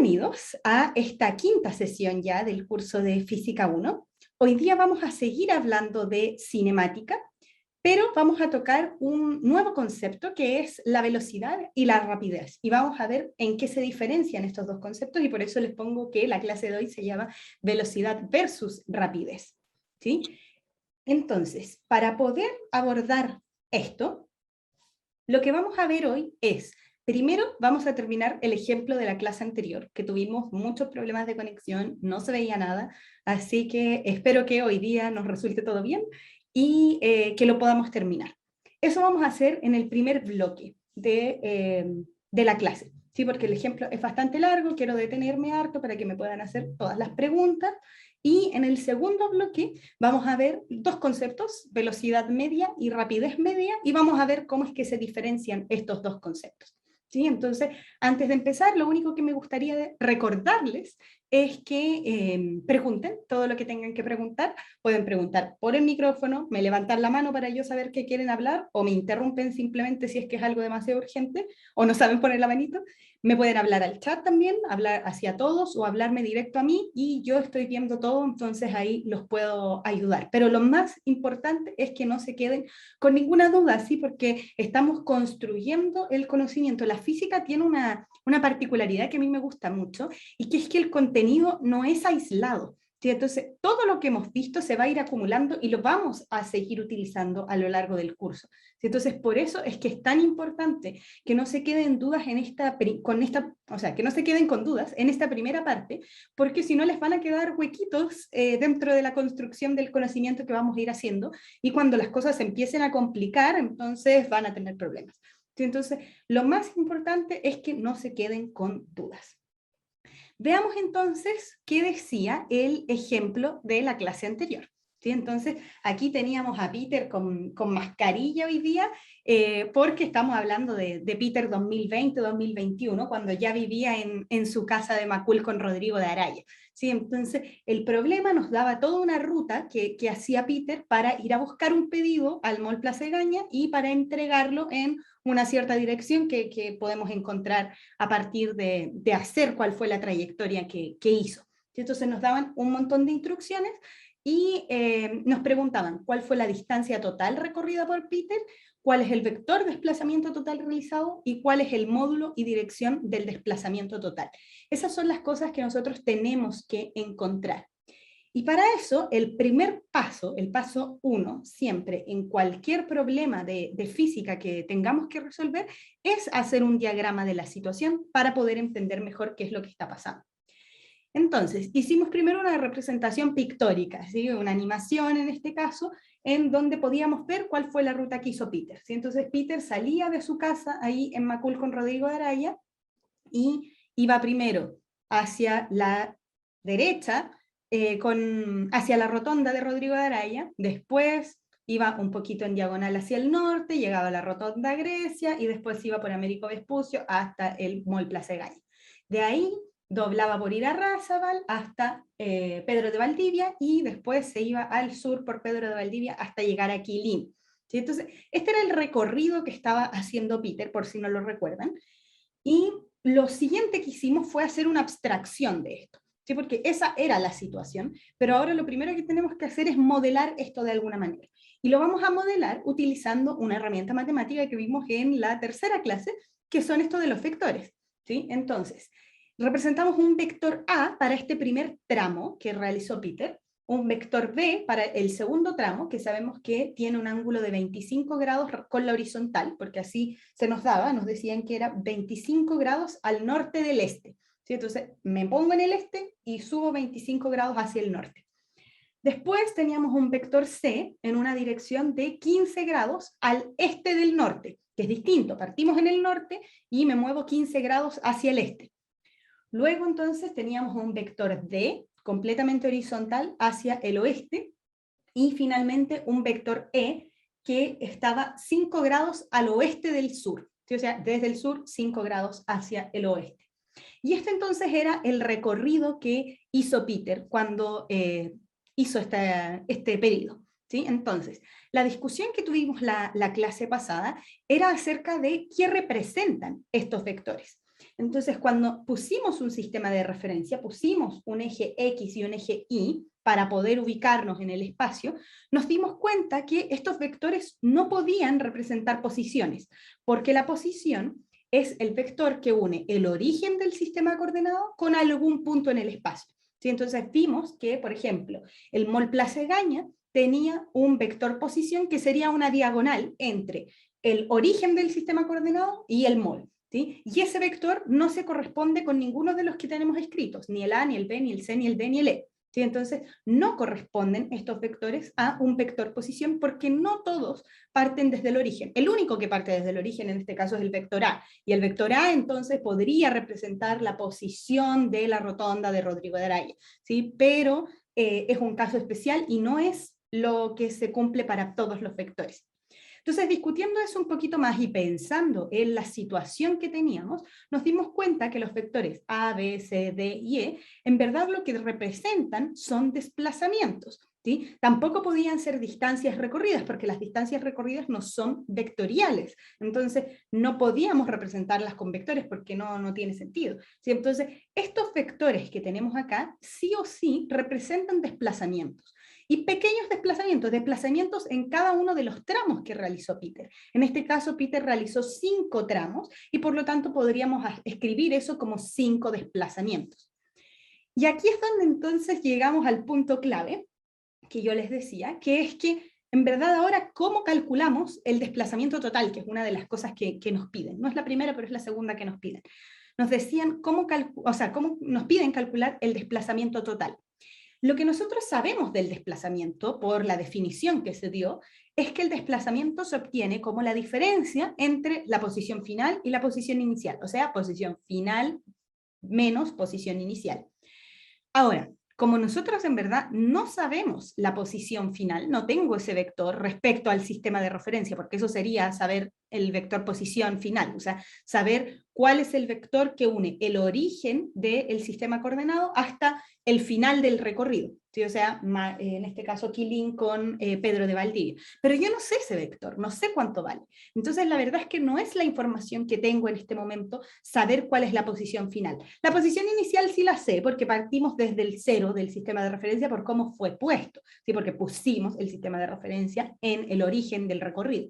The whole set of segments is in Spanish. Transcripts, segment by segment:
Bienvenidos a esta quinta sesión ya del curso de Física 1. Hoy día vamos a seguir hablando de cinemática, pero vamos a tocar un nuevo concepto que es la velocidad y la rapidez. Y vamos a ver en qué se diferencian estos dos conceptos y por eso les pongo que la clase de hoy se llama velocidad versus rapidez, ¿sí? Entonces, para poder abordar esto, lo que vamos a ver hoy es, primero vamos a terminar el ejemplo de la clase anterior, que tuvimos muchos problemas de conexión, no se veía nada, así que espero que hoy día nos resulte todo bien y que lo podamos terminar. Eso vamos a hacer en el primer bloque de la clase, ¿sí? Porque el ejemplo es bastante largo, quiero detenerme harto para que me puedan hacer todas las preguntas. Y en el segundo bloque vamos a ver dos conceptos, velocidad media y rapidez media, y vamos a ver cómo es que se diferencian estos dos conceptos. ¿Sí? Entonces, antes de empezar, lo único que me gustaría recordarles es que pregunten todo lo que tengan que preguntar. Pueden preguntar por el micrófono, me levantan la mano para yo saber qué quieren hablar, o me interrumpen simplemente si es que es algo demasiado urgente, o no saben poner la manito. Me pueden hablar al chat también, hablar hacia todos o hablarme directo a mí y yo estoy viendo todo, entonces ahí los puedo ayudar. Pero lo más importante es que no se queden con ninguna duda, ¿sí? Porque estamos construyendo el conocimiento. La física tiene una particularidad que a mí me gusta mucho y que es que el contenido no es aislado. ¿Sí? Entonces, todo lo que hemos visto se va a ir acumulando y lo vamos a seguir utilizando a lo largo del curso. ¿Sí? Entonces, por eso es que es tan importante que no se queden dudas en que no se queden con dudas en esta primera parte, porque si no les van a quedar huequitos dentro de la construcción del conocimiento que vamos a ir haciendo, y cuando las cosas se empiecen a complicar, entonces van a tener problemas. ¿Sí? Entonces, lo más importante es que no se queden con dudas. Veamos entonces qué decía el ejemplo de la clase anterior. ¿Sí? Entonces, aquí teníamos a Peter con mascarilla hoy día, porque estamos hablando de Peter 2020-2021, cuando ya vivía en su casa de Macul con Rodrigo de Araya. ¿Sí? Entonces, el problema nos daba toda una ruta que hacía Peter para ir a buscar un pedido al Mall Plaza Egaña y para entregarlo en una cierta dirección que podemos encontrar a partir de hacer cuál fue la trayectoria que hizo. Entonces nos daban un montón de instrucciones y nos preguntaban cuál fue la distancia total recorrida por Peter, cuál es el vector de desplazamiento total realizado y cuál es el módulo y dirección del desplazamiento total. Esas son las cosas que nosotros tenemos que encontrar. Y para eso, el primer paso, el paso 1, siempre en cualquier problema de física que tengamos que resolver, es hacer un diagrama de la situación para poder entender mejor qué es lo que está pasando. Entonces, hicimos primero una representación pictórica, ¿sí? Una animación en este caso, en donde podíamos ver cuál fue la ruta que hizo Peter. ¿Sí? Entonces, Peter salía de su casa ahí en Macul con Rodrigo de Araya y iba primero hacia la derecha, hacia la rotonda de Rodrigo de Araya, después iba un poquito en diagonal hacia el norte, llegaba a la rotonda Grecia y después iba por Américo Vespucio hasta el Mall Plaza Egaña. De ahí doblaba por ir a Razabal hasta Pedro de Valdivia y después se iba al sur por Pedro de Valdivia hasta llegar a Quilín. ¿Sí? Entonces, este era el recorrido que estaba haciendo Peter, por si no lo recuerdan. Y lo siguiente que hicimos fue hacer una abstracción de esto, ¿sí? Porque esa era la situación, pero ahora lo primero que tenemos que hacer es modelar esto de alguna manera. Y lo vamos a modelar utilizando una herramienta matemática que vimos en la tercera clase, que son estos de los vectores. ¿Sí? Entonces, representamos un vector A para este primer tramo que realizó Peter, un vector B para el segundo tramo, que sabemos que tiene un ángulo de 25 grados con la horizontal, porque así se nos daba, nos decían que era 25 grados al norte del este. ¿Sí? Entonces me pongo en el este y subo 25 grados hacia el norte. Después teníamos un vector C en una dirección de 15 grados al este del norte, que es distinto. Partimos en el norte y me muevo 15 grados hacia el este. Luego entonces teníamos un vector D completamente horizontal hacia el oeste y finalmente un vector E que estaba 5 grados al oeste del sur, ¿sí? O sea, desde el sur 5 grados hacia el oeste. Y este entonces era el recorrido que hizo Peter cuando hizo este pedido. ¿Sí? Entonces, la discusión que tuvimos la clase pasada era acerca de qué representan estos vectores. Entonces, cuando pusimos un sistema de referencia, pusimos un eje X y un eje Y para poder ubicarnos en el espacio, nos dimos cuenta que estos vectores no podían representar posiciones, porque la posición es el vector que une el origen del sistema de coordenado con algún punto en el espacio. ¿Sí? Entonces vimos que, por ejemplo, el mol Plaza Egaña tenía un vector posición que sería una diagonal entre el origen del sistema coordenado y el mol. ¿Sí? Y ese vector no se corresponde con ninguno de los que tenemos escritos, ni el A, ni el B, ni el C, ni el D, ni el E. ¿Sí? Entonces, no corresponden estos vectores a un vector posición porque no todos parten desde el origen. El único que parte desde el origen en este caso es el vector A, y el vector A entonces podría representar la posición de la rotonda de Rodrigo de Araya, ¿sí? Pero es un caso especial y no es lo que se cumple para todos los vectores. Entonces, discutiendo eso un poquito más y pensando en la situación que teníamos, nos dimos cuenta que los vectores A, B, C, D y E, en verdad lo que representan son desplazamientos. ¿Sí? Tampoco podían ser distancias recorridas, porque las distancias recorridas no son vectoriales. Entonces, no podíamos representarlas con vectores porque no tiene sentido. ¿Sí? Entonces, estos vectores que tenemos acá, sí o sí, representan desplazamientos. Y pequeños desplazamientos en cada uno de los tramos que realizó Peter. En este caso, Peter realizó 5 tramos y por lo tanto podríamos escribir eso como 5 desplazamientos. Y aquí es donde entonces llegamos al punto clave que yo les decía, que es que en verdad ahora cómo calculamos el desplazamiento total, que es una de las cosas que nos piden. No es la primera, pero es la segunda que nos piden. Nos decían cómo nos piden calcular el desplazamiento total. Lo que nosotros sabemos del desplazamiento, por la definición que se dio, es que el desplazamiento se obtiene como la diferencia entre la posición final y la posición inicial, o sea, posición final menos posición inicial. Ahora, como nosotros en verdad no sabemos la posición final, no tengo ese vector respecto al sistema de referencia, porque eso sería saber el vector posición final, o sea, saber cuál es el vector que une el origen del sistema coordenado hasta el final del recorrido, ¿sí? O sea, en este caso Quilín con Pedro de Valdivia. Pero yo no sé ese vector, no sé cuánto vale. Entonces la verdad es que no es la información que tengo en este momento saber cuál es la posición final. La posición inicial sí la sé, porque partimos desde el cero del sistema de referencia por cómo fue puesto, ¿sí? Porque pusimos el sistema de referencia en el origen del recorrido.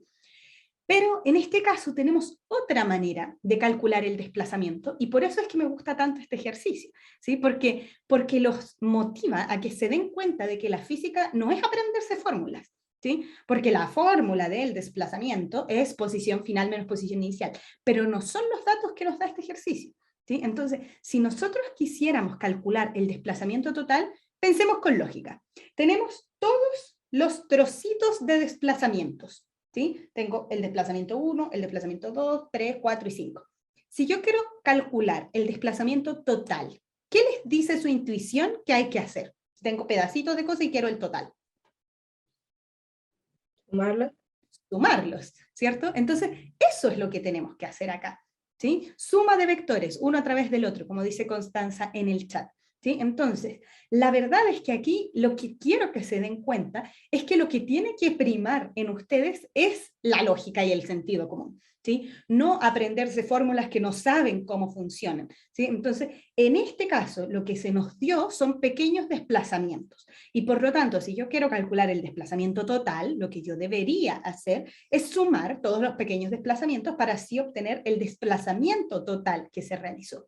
Pero en este caso tenemos otra manera de calcular el desplazamiento y por eso es que me gusta tanto este ejercicio, ¿sí? Porque los motiva a que se den cuenta de que la física no es aprenderse fórmulas, ¿sí? Porque la fórmula del desplazamiento es posición final menos posición inicial, pero no son los datos que nos da este ejercicio, ¿sí? Entonces, si nosotros quisiéramos calcular el desplazamiento total, pensemos con lógica. Tenemos todos los trocitos de desplazamientos, ¿sí? Tengo el desplazamiento 1, el desplazamiento 2, 3, 4 y 5. Si yo quiero calcular el desplazamiento total, ¿qué les dice su intuición que hay que hacer? Tengo pedacitos de cosas y quiero el total. Sumarlos. Sumarlos, ¿cierto? Entonces, eso es lo que tenemos que hacer acá, ¿sí? Suma de vectores, uno a través del otro, como dice Constanza en el chat. ¿Sí? Entonces, la verdad es que aquí lo que quiero que se den cuenta es que lo que tiene que primar en ustedes es la lógica y el sentido común, ¿sí? No aprenderse fórmulas que no saben cómo funcionan, ¿sí? Entonces, en este caso, lo que se nos dio son pequeños desplazamientos. Y por lo tanto, si yo quiero calcular el desplazamiento total, lo que yo debería hacer es sumar todos los pequeños desplazamientos para así obtener el desplazamiento total que se realizó.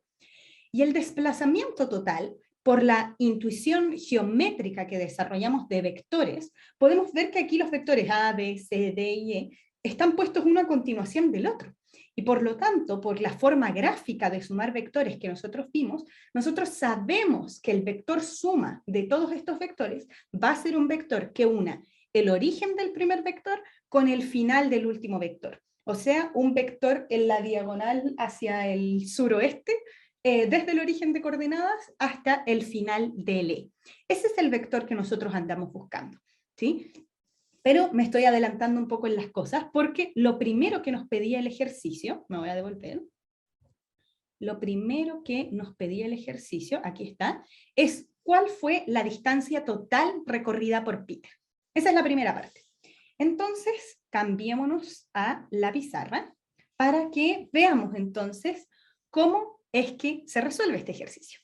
Y el desplazamiento total, por la intuición geométrica que desarrollamos de vectores, podemos ver que aquí los vectores A, B, C, D y E están puestos uno a continuación del otro. Y por lo tanto, por la forma gráfica de sumar vectores que nosotros vimos, nosotros sabemos que el vector suma de todos estos vectores va a ser un vector que una el origen del primer vector con el final del último vector. O sea, un vector en la diagonal hacia el suroeste desde el origen de coordenadas hasta el final del E. Ese es el vector que nosotros andamos buscando, ¿sí? Pero me estoy adelantando un poco en las cosas porque lo primero que nos pedía el ejercicio, me voy a devolver, lo primero que nos pedía el ejercicio, aquí está, es cuál fue la distancia total recorrida por Peter. Esa es la primera parte. Entonces, cambiémonos a la pizarra para que veamos entonces cómo es que se resuelve este ejercicio.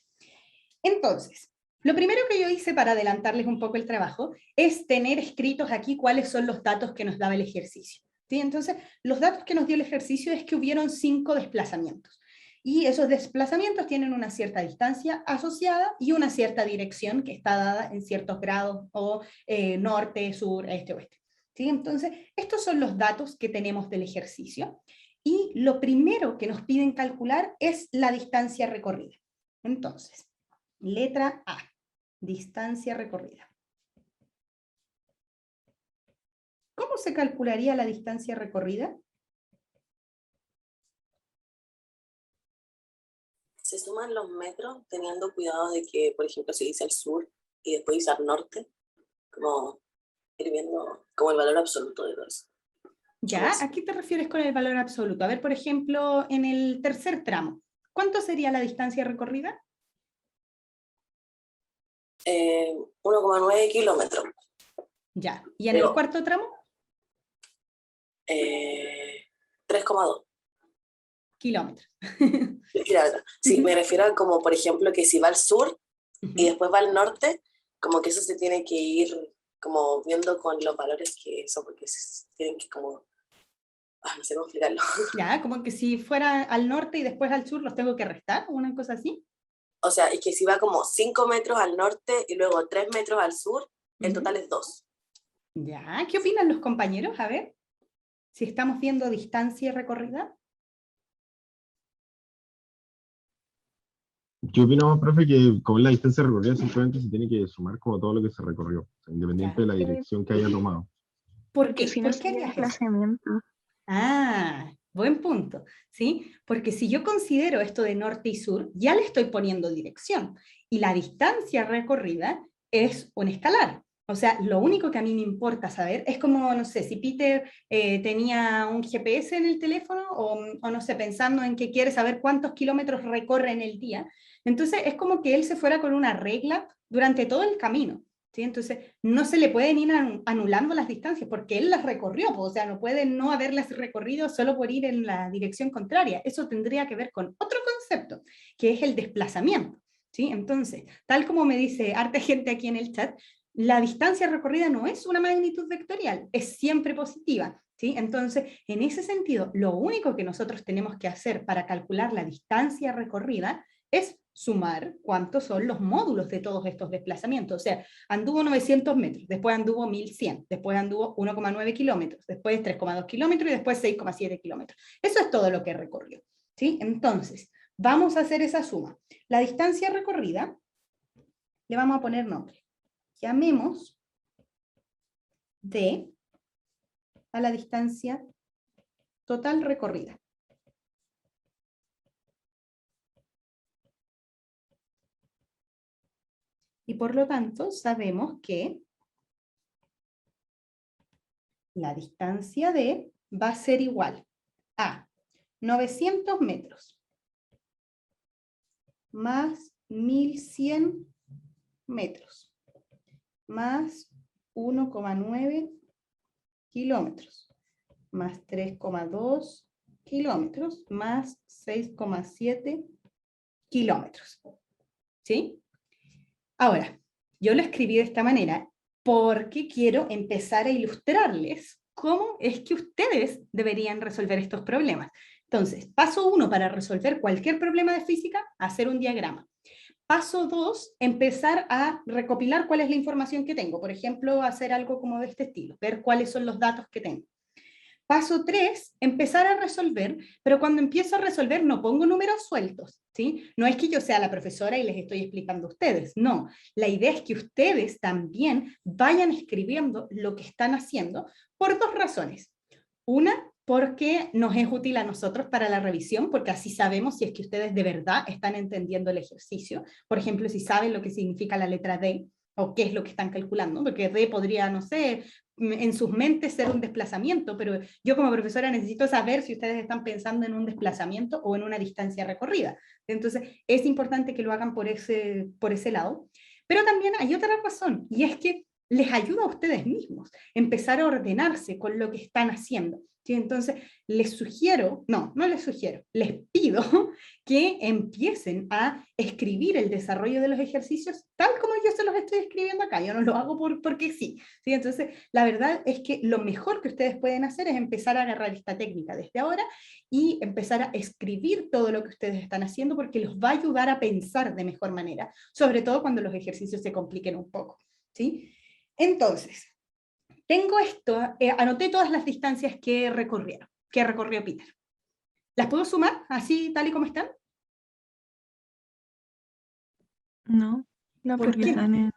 Entonces, lo primero que yo hice para adelantarles un poco el trabajo es tener escritos aquí cuáles son los datos que nos daba el ejercicio. ¿Sí? Entonces, los datos que nos dio el ejercicio es que hubieron 5 desplazamientos. Y esos desplazamientos tienen una cierta distancia asociada y una cierta dirección que está dada en ciertos grados o norte, sur, este, oeste. ¿Sí? Entonces, estos son los datos que tenemos del ejercicio. Y lo primero que nos piden calcular es la distancia recorrida. Entonces, letra A, distancia recorrida. ¿Cómo se calcularía la distancia recorrida? Se suman los metros teniendo cuidado de que, por ejemplo, si dice al sur y después dice al norte, como ir viendo como el valor absoluto de todo eso. Ya, ¿a qué te refieres con el valor absoluto? A ver, por ejemplo, en el tercer tramo, ¿cuánto sería la distancia recorrida? 1,9 kilómetros. Ya, ¿y en el cuarto tramo? 3,2 kilómetros. Sí, me refiero a como, por ejemplo, que si va al sur y después va al norte, como que eso se tiene que ir como viendo con los valores que son, porque se tienen que como, no sé cómo explicarlo. Ya, como que si fuera al norte y después al sur los tengo que restar, una cosa así. O sea, es que si va como 5 metros al norte y luego 3 metros al sur, el total es 2. Ya, ¿qué opinan los compañeros? A ver, si estamos viendo distancia recorrida. Yo opino, profe, que con la distancia recorrida simplemente se tiene que sumar como todo lo que se recorrió, o sea, independiente de la dirección que haya tomado. ¿Por qué? Si no ¿Por qué sería harías eso? desplazamiento. Ah, buen punto, ¿sí? Porque si yo considero esto de norte y sur, ya le estoy poniendo dirección, y la distancia recorrida es un escalar. O sea, lo único que a mí me importa saber es como, no sé, si Peter tenía un GPS en el teléfono o no sé, pensando en que quiere saber cuántos kilómetros recorre en el día, entonces es como que él se fuera con una regla durante todo el camino. ¿Sí? Entonces, no se le pueden ir anulando las distancias porque él las recorrió, o sea, no puede no haberlas recorrido solo por ir en la dirección contraria. Eso tendría que ver con otro concepto, que es el desplazamiento. ¿Sí? Entonces, tal como me dice harta gente aquí en el chat, la distancia recorrida no es una magnitud vectorial, es siempre positiva. ¿Sí? Entonces, en ese sentido, lo único que nosotros tenemos que hacer para calcular la distancia recorrida es sumar cuántos son los módulos de todos estos desplazamientos. O sea, anduvo 900 metros, después anduvo 1100, después anduvo 1,9 kilómetros, después 3,2 kilómetros y después 6,7 kilómetros. Eso es todo lo que recorrió. ¿Sí? Entonces, vamos a hacer esa suma. La distancia recorrida, le vamos a poner nombre. Llamemos D a la distancia total recorrida. Y por lo tanto, sabemos que la distancia D va a ser igual a 900 metros más 1100 metros más 1,9 kilómetros más 3,2 kilómetros más 6,7 kilómetros. ¿Sí? Ahora, yo lo escribí de esta manera porque quiero empezar a ilustrarles cómo es que ustedes deberían resolver estos problemas. Entonces, paso 1 para resolver cualquier problema de física, hacer un diagrama. Paso 2, empezar a recopilar cuál es la información que tengo. Por ejemplo, hacer algo como de este estilo, ver cuáles son los datos que tengo. Paso 3, empezar a resolver, pero cuando empiezo a resolver no pongo números sueltos, ¿sí? No es que yo sea la profesora y les estoy explicando a ustedes, no. La idea es que ustedes también vayan escribiendo lo que están haciendo por 2 razones. Una, porque nos es útil a nosotros para la revisión, porque así sabemos si es que ustedes de verdad están entendiendo el ejercicio. Por ejemplo, si saben lo que significa la letra D, o qué es lo que están calculando, porque D podría, no sé, en sus mentes ser un desplazamiento, pero yo como profesora necesito saber si ustedes están pensando en un desplazamiento o en una distancia recorrida. Entonces, es importante que lo hagan por ese lado. Pero también hay otra razón, y es que les ayuda a ustedes mismos empezar a ordenarse con lo que están haciendo. ¿sí? Entonces, les sugiero, no les sugiero, les pido que empiecen a escribir el desarrollo de los ejercicios tal como yo se los estoy escribiendo acá. Yo no lo hago porque sí, ¿sí? Entonces, la verdad es que lo mejor que ustedes pueden hacer es empezar a agarrar esta técnica desde ahora y empezar a escribir todo lo que ustedes están haciendo, porque los va a ayudar a pensar de mejor manera, sobre todo cuando los ejercicios se compliquen un poco, ¿sí? Entonces, tengo esto, anoté todas las distancias que recorrió Peter. ¿Las puedo sumar así, tal y como están? No, No, ¿por porque qué? están en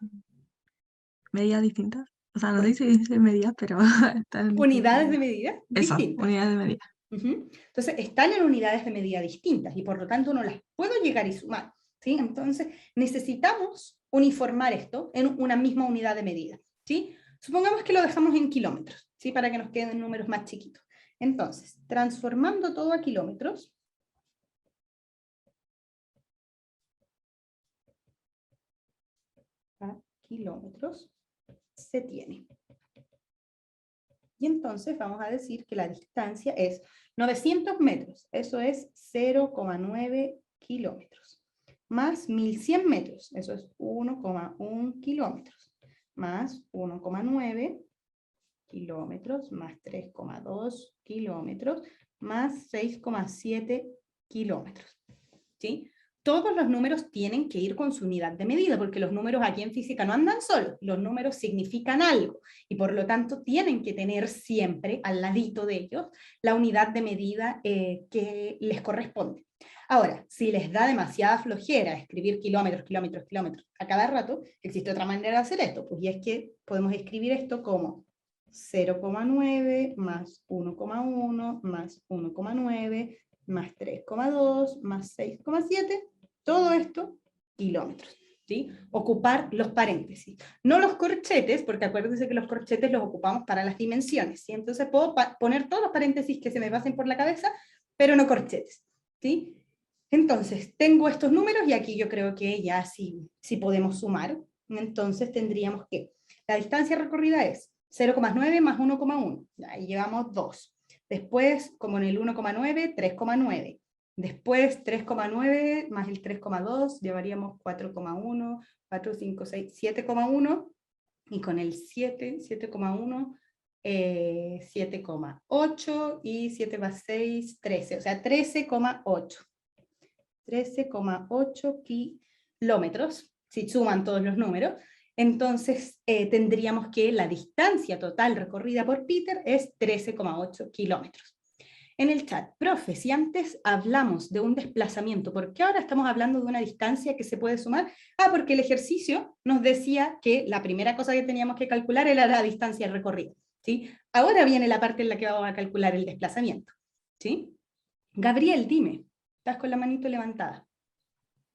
medidas distintas. O sea, no Por- sé si dice medidas, pero están en Unidades de distintas. medida Eso, distintas. unidades de medida. Ujú. Entonces, están en unidades de medida distintas y por lo tanto no las puedo llegar y sumar, ¿sí? Entonces, necesitamos uniformar esto en una misma unidad de medida, ¿sí? Supongamos que lo dejamos en kilómetros, ¿sí? Para que nos queden números más chiquitos. Entonces, transformando todo a kilómetros, se tiene. Y entonces vamos a decir que la distancia es 900 metros, eso es 0,9 kilómetros, más 1100 metros, eso es 1,1 kilómetros, más 1,9 kilómetros, más 3,2 kilómetros, más 6,7 kilómetros, ¿sí? Todos los números tienen que ir con su unidad de medida, porque los números aquí en física no andan solos, los números significan algo, y por lo tanto tienen que tener siempre al ladito de ellos la unidad de medida que les corresponde. Ahora, si les da demasiada flojera escribir kilómetros, kilómetros, kilómetros a cada rato, existe otra manera de hacer esto, pues, y es que podemos escribir esto como 0,9 más 1,1 más 1,9 más 3,2 más 6,7, todo esto kilómetros, ¿sí? Ocupar los paréntesis, no los corchetes, porque acuérdense que los corchetes los ocupamos para las dimensiones, ¿sí? Entonces puedo poner todos los paréntesis que se me pasen por la cabeza, pero no corchetes, ¿sí? Entonces, tengo estos números y aquí yo creo que ya sí podemos sumar. Entonces tendríamos que la distancia recorrida es 0,9 más 1,1, ahí llevamos 2. Después, como en el 1,9, 3,9. Después 3,9 más el 3,2, llevaríamos 4,1, 4, 5, 6, 7,1. Y con el 7, 7,1, 7,8 y 7 más 6, 13. O sea, 13,8. 13,8 kilómetros, si suman todos los números. Entonces tendríamos que la distancia total recorrida por Peter es 13,8 kilómetros. En el chat, profe, si antes hablamos de un desplazamiento, ¿por qué ahora estamos hablando de una distancia que se puede sumar? Ah, porque el ejercicio nos decía que la primera cosa que teníamos que calcular era la distancia recorrida, ¿sí? Ahora viene la parte en la que vamos a calcular el desplazamiento, ¿sí? Gabriel, dime, estás con la manito levantada.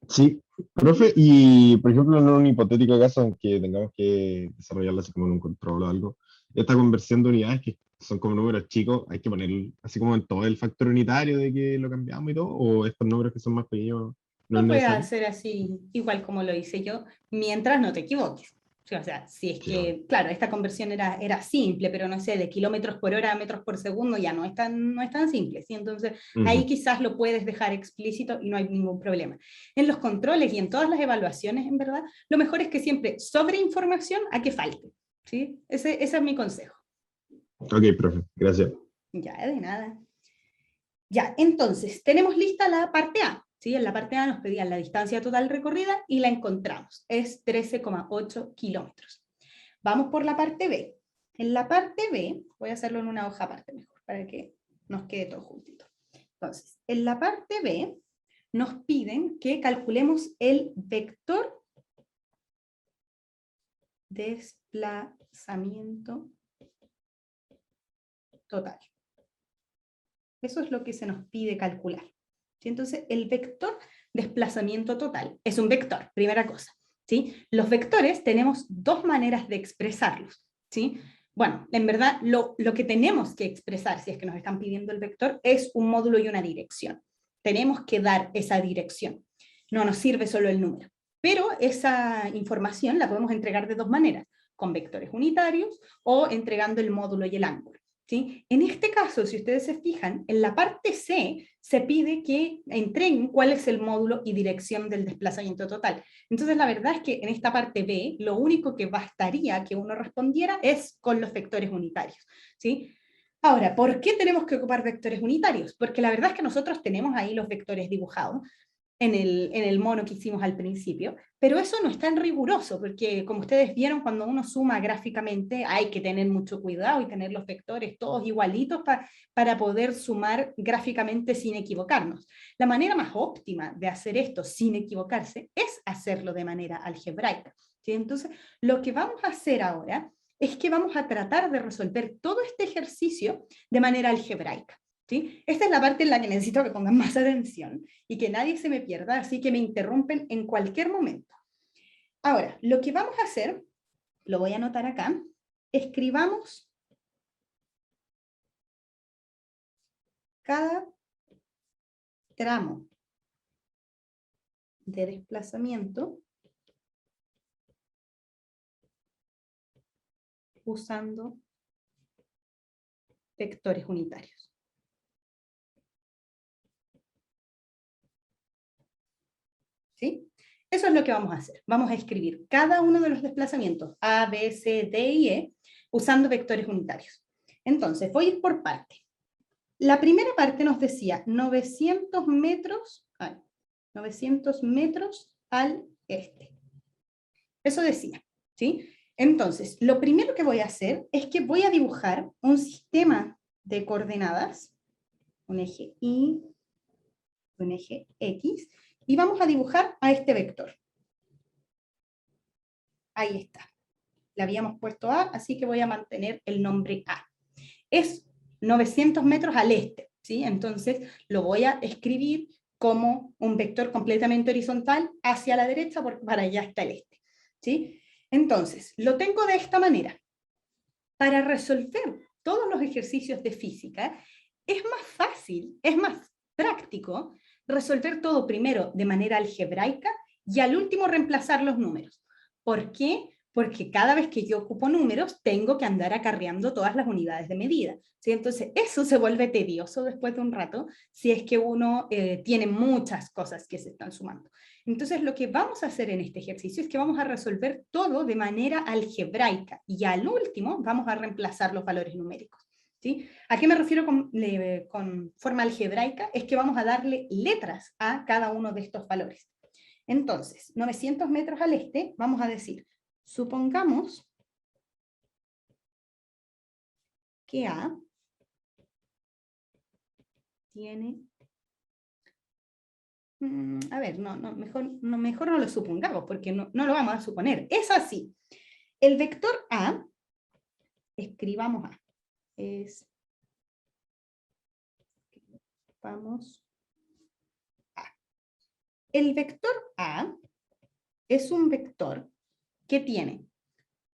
Sí, profe, y por ejemplo, en un hipotético caso en que tengamos que desarrollarla así como en un control o algo, esta conversión de unidades que son como números chicos, hay que poner así como en todo el factor unitario de que lo cambiamos y todo, o estos números que son más pequeños no es Lo puedes necesario. hacer así, igual como lo hice yo, mientras no te equivoques. O sea, si es Sí, que, claro, esta conversión era simple, pero no sé, de kilómetros por hora a metros por segundo ya no es tan simple, ¿sí? Entonces, ahí quizás lo puedes dejar explícito y no hay ningún problema. En los controles y en todas las evaluaciones, en verdad, lo mejor es que siempre sobre información a que falte, ¿sí? Ese es mi consejo. Ok, profe, gracias. Ya, de nada. Ya, entonces, tenemos lista la parte A. ¿Sí? En la parte A nos pedían la distancia total recorrida y la encontramos. Es 13,8 kilómetros. Vamos por la parte B. En la parte B, voy a hacerlo en una hoja aparte mejor, para que nos quede todo juntito. Entonces, en la parte B nos piden que calculemos el vector desplazamiento total. Eso es lo que se nos pide calcular. ¿Sí? Entonces, el vector desplazamiento total es un vector, primera cosa. ¿Sí? Los vectores tenemos dos maneras de expresarlos. ¿Sí? Bueno, en verdad, lo que tenemos que expresar, si es que nos están pidiendo el vector, es un módulo y una dirección. Tenemos que dar esa dirección. No nos sirve solo el número. Pero esa información la podemos entregar de dos maneras, con vectores unitarios o entregando el módulo y el ángulo. ¿sí? En este caso, si ustedes se fijan, en la parte C se pide que entreguen cuál es el módulo y dirección del desplazamiento total. Entonces, la verdad es que en esta parte B, lo único que bastaría que uno respondiera es con los vectores unitarios, ¿sí? Ahora, ¿por qué tenemos que ocupar vectores unitarios? Porque la verdad es que nosotros tenemos ahí los vectores dibujados en el mono que hicimos al principio, pero eso no es tan riguroso, porque como ustedes vieron, cuando uno suma gráficamente hay que tener mucho cuidado y tener los vectores todos igualitos para poder sumar gráficamente sin equivocarnos. La manera más óptima de hacer esto sin equivocarse es hacerlo de manera algebraica, ¿sí? Entonces, lo que vamos a hacer ahora es que vamos a tratar de resolver todo este ejercicio de manera algebraica, ¿sí? Esta es la parte en la que necesito que pongan más atención y que nadie se me pierda, así que me interrumpen en cualquier momento. Ahora, lo que vamos a hacer, lo voy a anotar acá, escribamos cada tramo de desplazamiento usando vectores unitarios. ¿Sí? Eso es lo que vamos a hacer. Vamos a escribir cada uno de los desplazamientos A, B, C, D y E usando vectores unitarios. Entonces, voy a ir por parte. La primera parte nos decía 900 metros al este. Eso decía, ¿sí? Entonces, lo primero que voy a hacer es que voy a dibujar un sistema de coordenadas, un eje Y, un eje X, y vamos a dibujar a este vector. Ahí está. Le habíamos puesto A, así que voy a mantener el nombre A. Es 900 metros al este, ¿sí? Entonces lo voy a escribir como un vector completamente horizontal hacia la derecha, porque para allá está el este, ¿sí? Entonces, lo tengo de esta manera. Para resolver todos los ejercicios de física, es más fácil, es más práctico resolver todo primero de manera algebraica y al último reemplazar los números. ¿Por qué? Porque cada vez que yo ocupo números tengo que andar acarreando todas las unidades de medida, ¿sí? Entonces eso se vuelve tedioso después de un rato si es que uno tiene muchas cosas que se están sumando. Entonces lo que vamos a hacer en este ejercicio es que vamos a resolver todo de manera algebraica y al último vamos a reemplazar los valores numéricos, ¿sí? ¿A qué me refiero con forma algebraica? Es que vamos a darle letras a cada uno de estos valores. Entonces, 900 metros al este, vamos a decir, supongamos que A tiene... A ver, mejor no lo supongamos, porque no lo vamos a suponer. Es así. El vector A, escribamos A. Vamos A. El vector A es un vector que tiene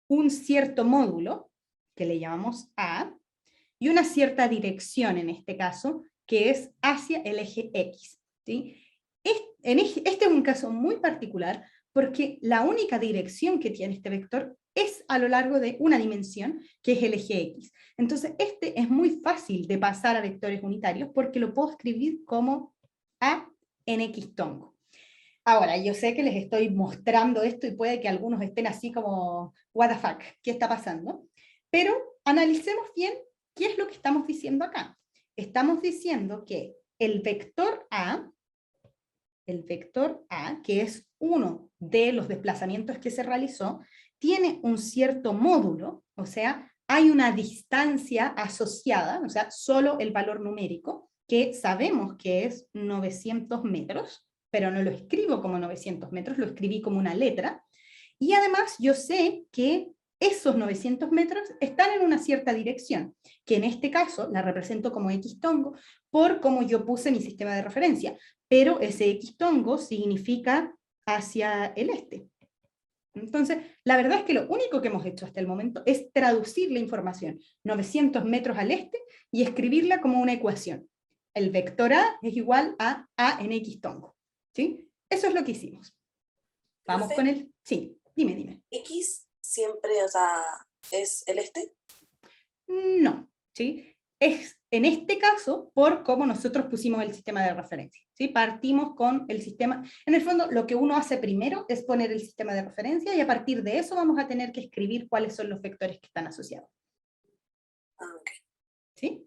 un cierto módulo, que le llamamos A, y una cierta dirección en este caso, que es hacia el eje X, ¿sí? Este es un caso muy particular porque la única dirección que tiene este vector es a lo largo de una dimensión, que es el eje X. Entonces, este es muy fácil de pasar a vectores unitarios porque lo puedo escribir como A en X tongo. Ahora, yo sé que les estoy mostrando esto y puede que algunos estén así como, what the fuck, ¿qué está pasando? Pero analicemos bien qué es lo que estamos diciendo acá. Estamos diciendo que el vector A, que es uno de los desplazamientos que se realizó, tiene un cierto módulo, o sea, hay una distancia asociada, o sea, solo el valor numérico, que sabemos que es 900 metros, pero no lo escribo como 900 metros, lo escribí como una letra, y además yo sé que esos 900 metros están en una cierta dirección, que en este caso la represento como X tongo, por cómo yo puse mi sistema de referencia, pero ese X tongo significa hacia el este. Entonces, la verdad es que lo único que hemos hecho hasta el momento es traducir la información 900 metros al este y escribirla como una ecuación. El vector A es igual a en X tongo, ¿sí? Eso es lo que hicimos. Vamos con el... Sí, dime. X siempre, o sea, ¿es el este? No. ¿sí? Es, en este caso, por cómo nosotros pusimos el sistema de referencia, ¿sí? Partimos con el sistema, en el fondo lo que uno hace primero es poner el sistema de referencia y a partir de eso vamos a tener que escribir cuáles son los vectores que están asociados. Okay. ¿Sí?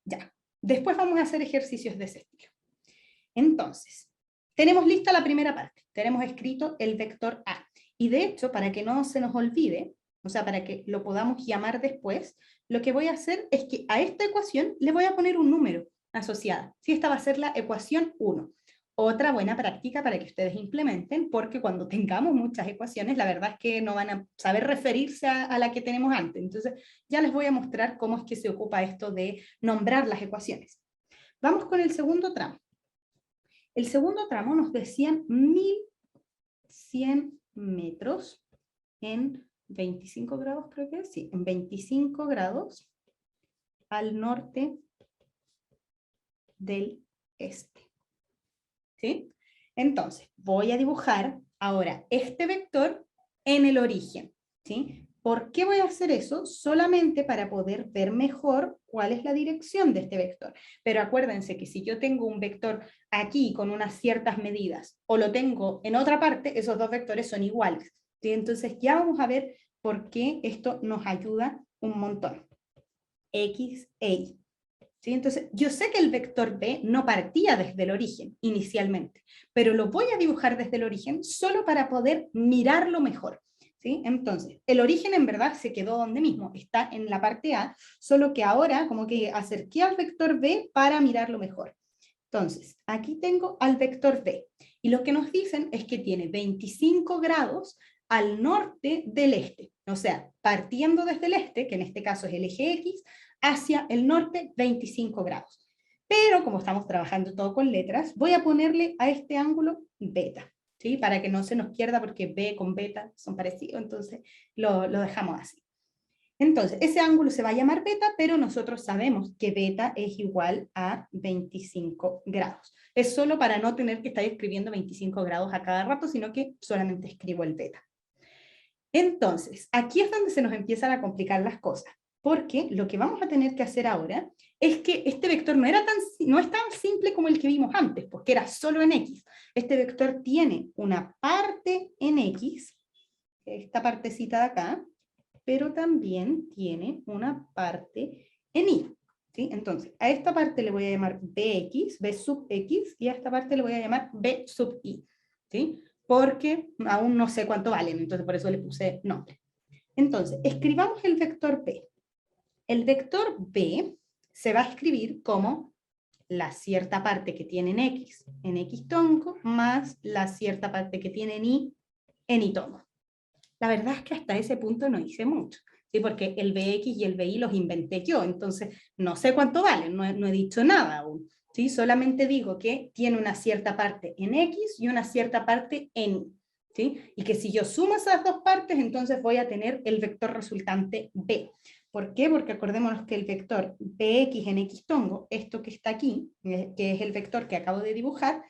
Ya. Después vamos a hacer ejercicios de ese estilo. Entonces, tenemos lista la primera parte, tenemos escrito el vector A, y de hecho, para que no se nos olvide, o sea, para que lo podamos llamar después, lo que voy a hacer es que a esta ecuación le voy a poner un número asociado. ¿Sí? Esta va a ser la ecuación 1. Otra buena práctica para que ustedes implementen, porque cuando tengamos muchas ecuaciones, la verdad es que no van a saber referirse a la que tenemos antes. Entonces, ya les voy a mostrar cómo es que se ocupa esto de nombrar las ecuaciones. Vamos con el segundo tramo. El segundo tramo nos decían 1100 metros en 25 grados, creo que es, sí, en 25 grados al norte del este. ¿Sí? Entonces, voy a dibujar ahora este vector en el origen. ¿Sí? ¿Por qué voy a hacer eso? Solamente para poder ver mejor cuál es la dirección de este vector. Pero acuérdense que si yo tengo un vector aquí con unas ciertas medidas, o lo tengo en otra parte, esos dos vectores son iguales. ¿Sí? Entonces ya vamos a ver por qué esto nos ayuda un montón. X e Y. ¿Sí? Entonces, yo sé que el vector B no partía desde el origen inicialmente, pero lo voy a dibujar desde el origen solo para poder mirarlo mejor. ¿Sí? Entonces, el origen en verdad se quedó donde mismo, está en la parte A, solo que ahora como que acerqué al vector B para mirarlo mejor. Entonces, aquí tengo al vector B, y lo que nos dicen es que tiene 25 grados al norte del este, o sea, partiendo desde el este, que en este caso es el eje X, hacia el norte 25 grados. Pero como estamos trabajando todo con letras, voy a ponerle a este ángulo beta, ¿sí? Para que no se nos pierda porque B con beta son parecidos, entonces lo dejamos así. Entonces, ese ángulo se va a llamar beta, pero nosotros sabemos que beta es igual a 25 grados. Es solo para no tener que estar escribiendo 25 grados a cada rato, sino que solamente escribo el beta. Entonces, aquí es donde se nos empiezan a complicar las cosas, porque lo que vamos a tener que hacer ahora es que este vector no es tan simple como el que vimos antes, porque era solo en X. Este vector tiene una parte en X, esta partecita de acá, pero también tiene una parte en Y. ¿Sí? Entonces, a esta parte le voy a llamar Bx, B sub X, y a esta parte le voy a llamar B sub Y. ¿Sí? Porque aún no sé cuánto valen, entonces por eso le puse nombre. Entonces, escribamos el vector B. El vector B se va a escribir como la cierta parte que tiene en X tongo, más la cierta parte que tiene en Y tongo. La verdad es que hasta ese punto no hice mucho, ¿sí? Porque el Bx y el Bi los inventé yo, entonces no sé cuánto valen, no he dicho nada aún. ¿Sí? Solamente digo que tiene una cierta parte en X y una cierta parte en Y. ¿Sí? Y que si yo sumo esas dos partes, entonces voy a tener el vector resultante B. ¿Por qué? Porque acordémonos que el vector Bx en X tongo, esto que está aquí, que es el vector que acabo de dibujar,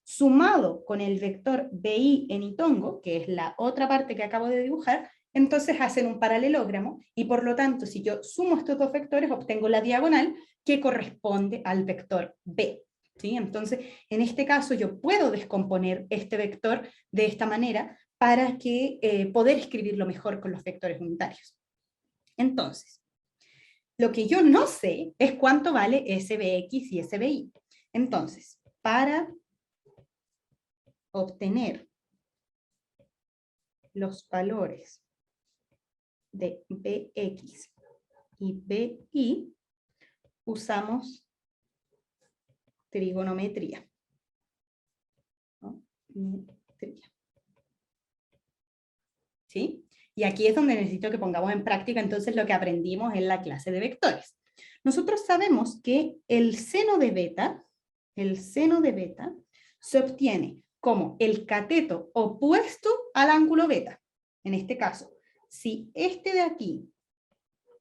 sumado con el vector BI en Y tongo, que es la otra parte que acabo de dibujar, entonces hacen un paralelogramo, y por lo tanto, si yo sumo estos dos vectores, obtengo la diagonal que corresponde al vector B. ¿Sí? Entonces, en este caso, yo puedo descomponer este vector de esta manera para que poder escribirlo mejor con los vectores unitarios. Entonces, lo que yo no sé es cuánto vale SBX y SBI. Entonces, para obtener los valores de Bx y Bi, usamos trigonometría. ¿No? ¿Sí? Y aquí es donde necesito que pongamos en práctica entonces lo que aprendimos en la clase de vectores. Nosotros sabemos que el seno de beta se obtiene como el cateto opuesto al ángulo beta. En este caso, si este de aquí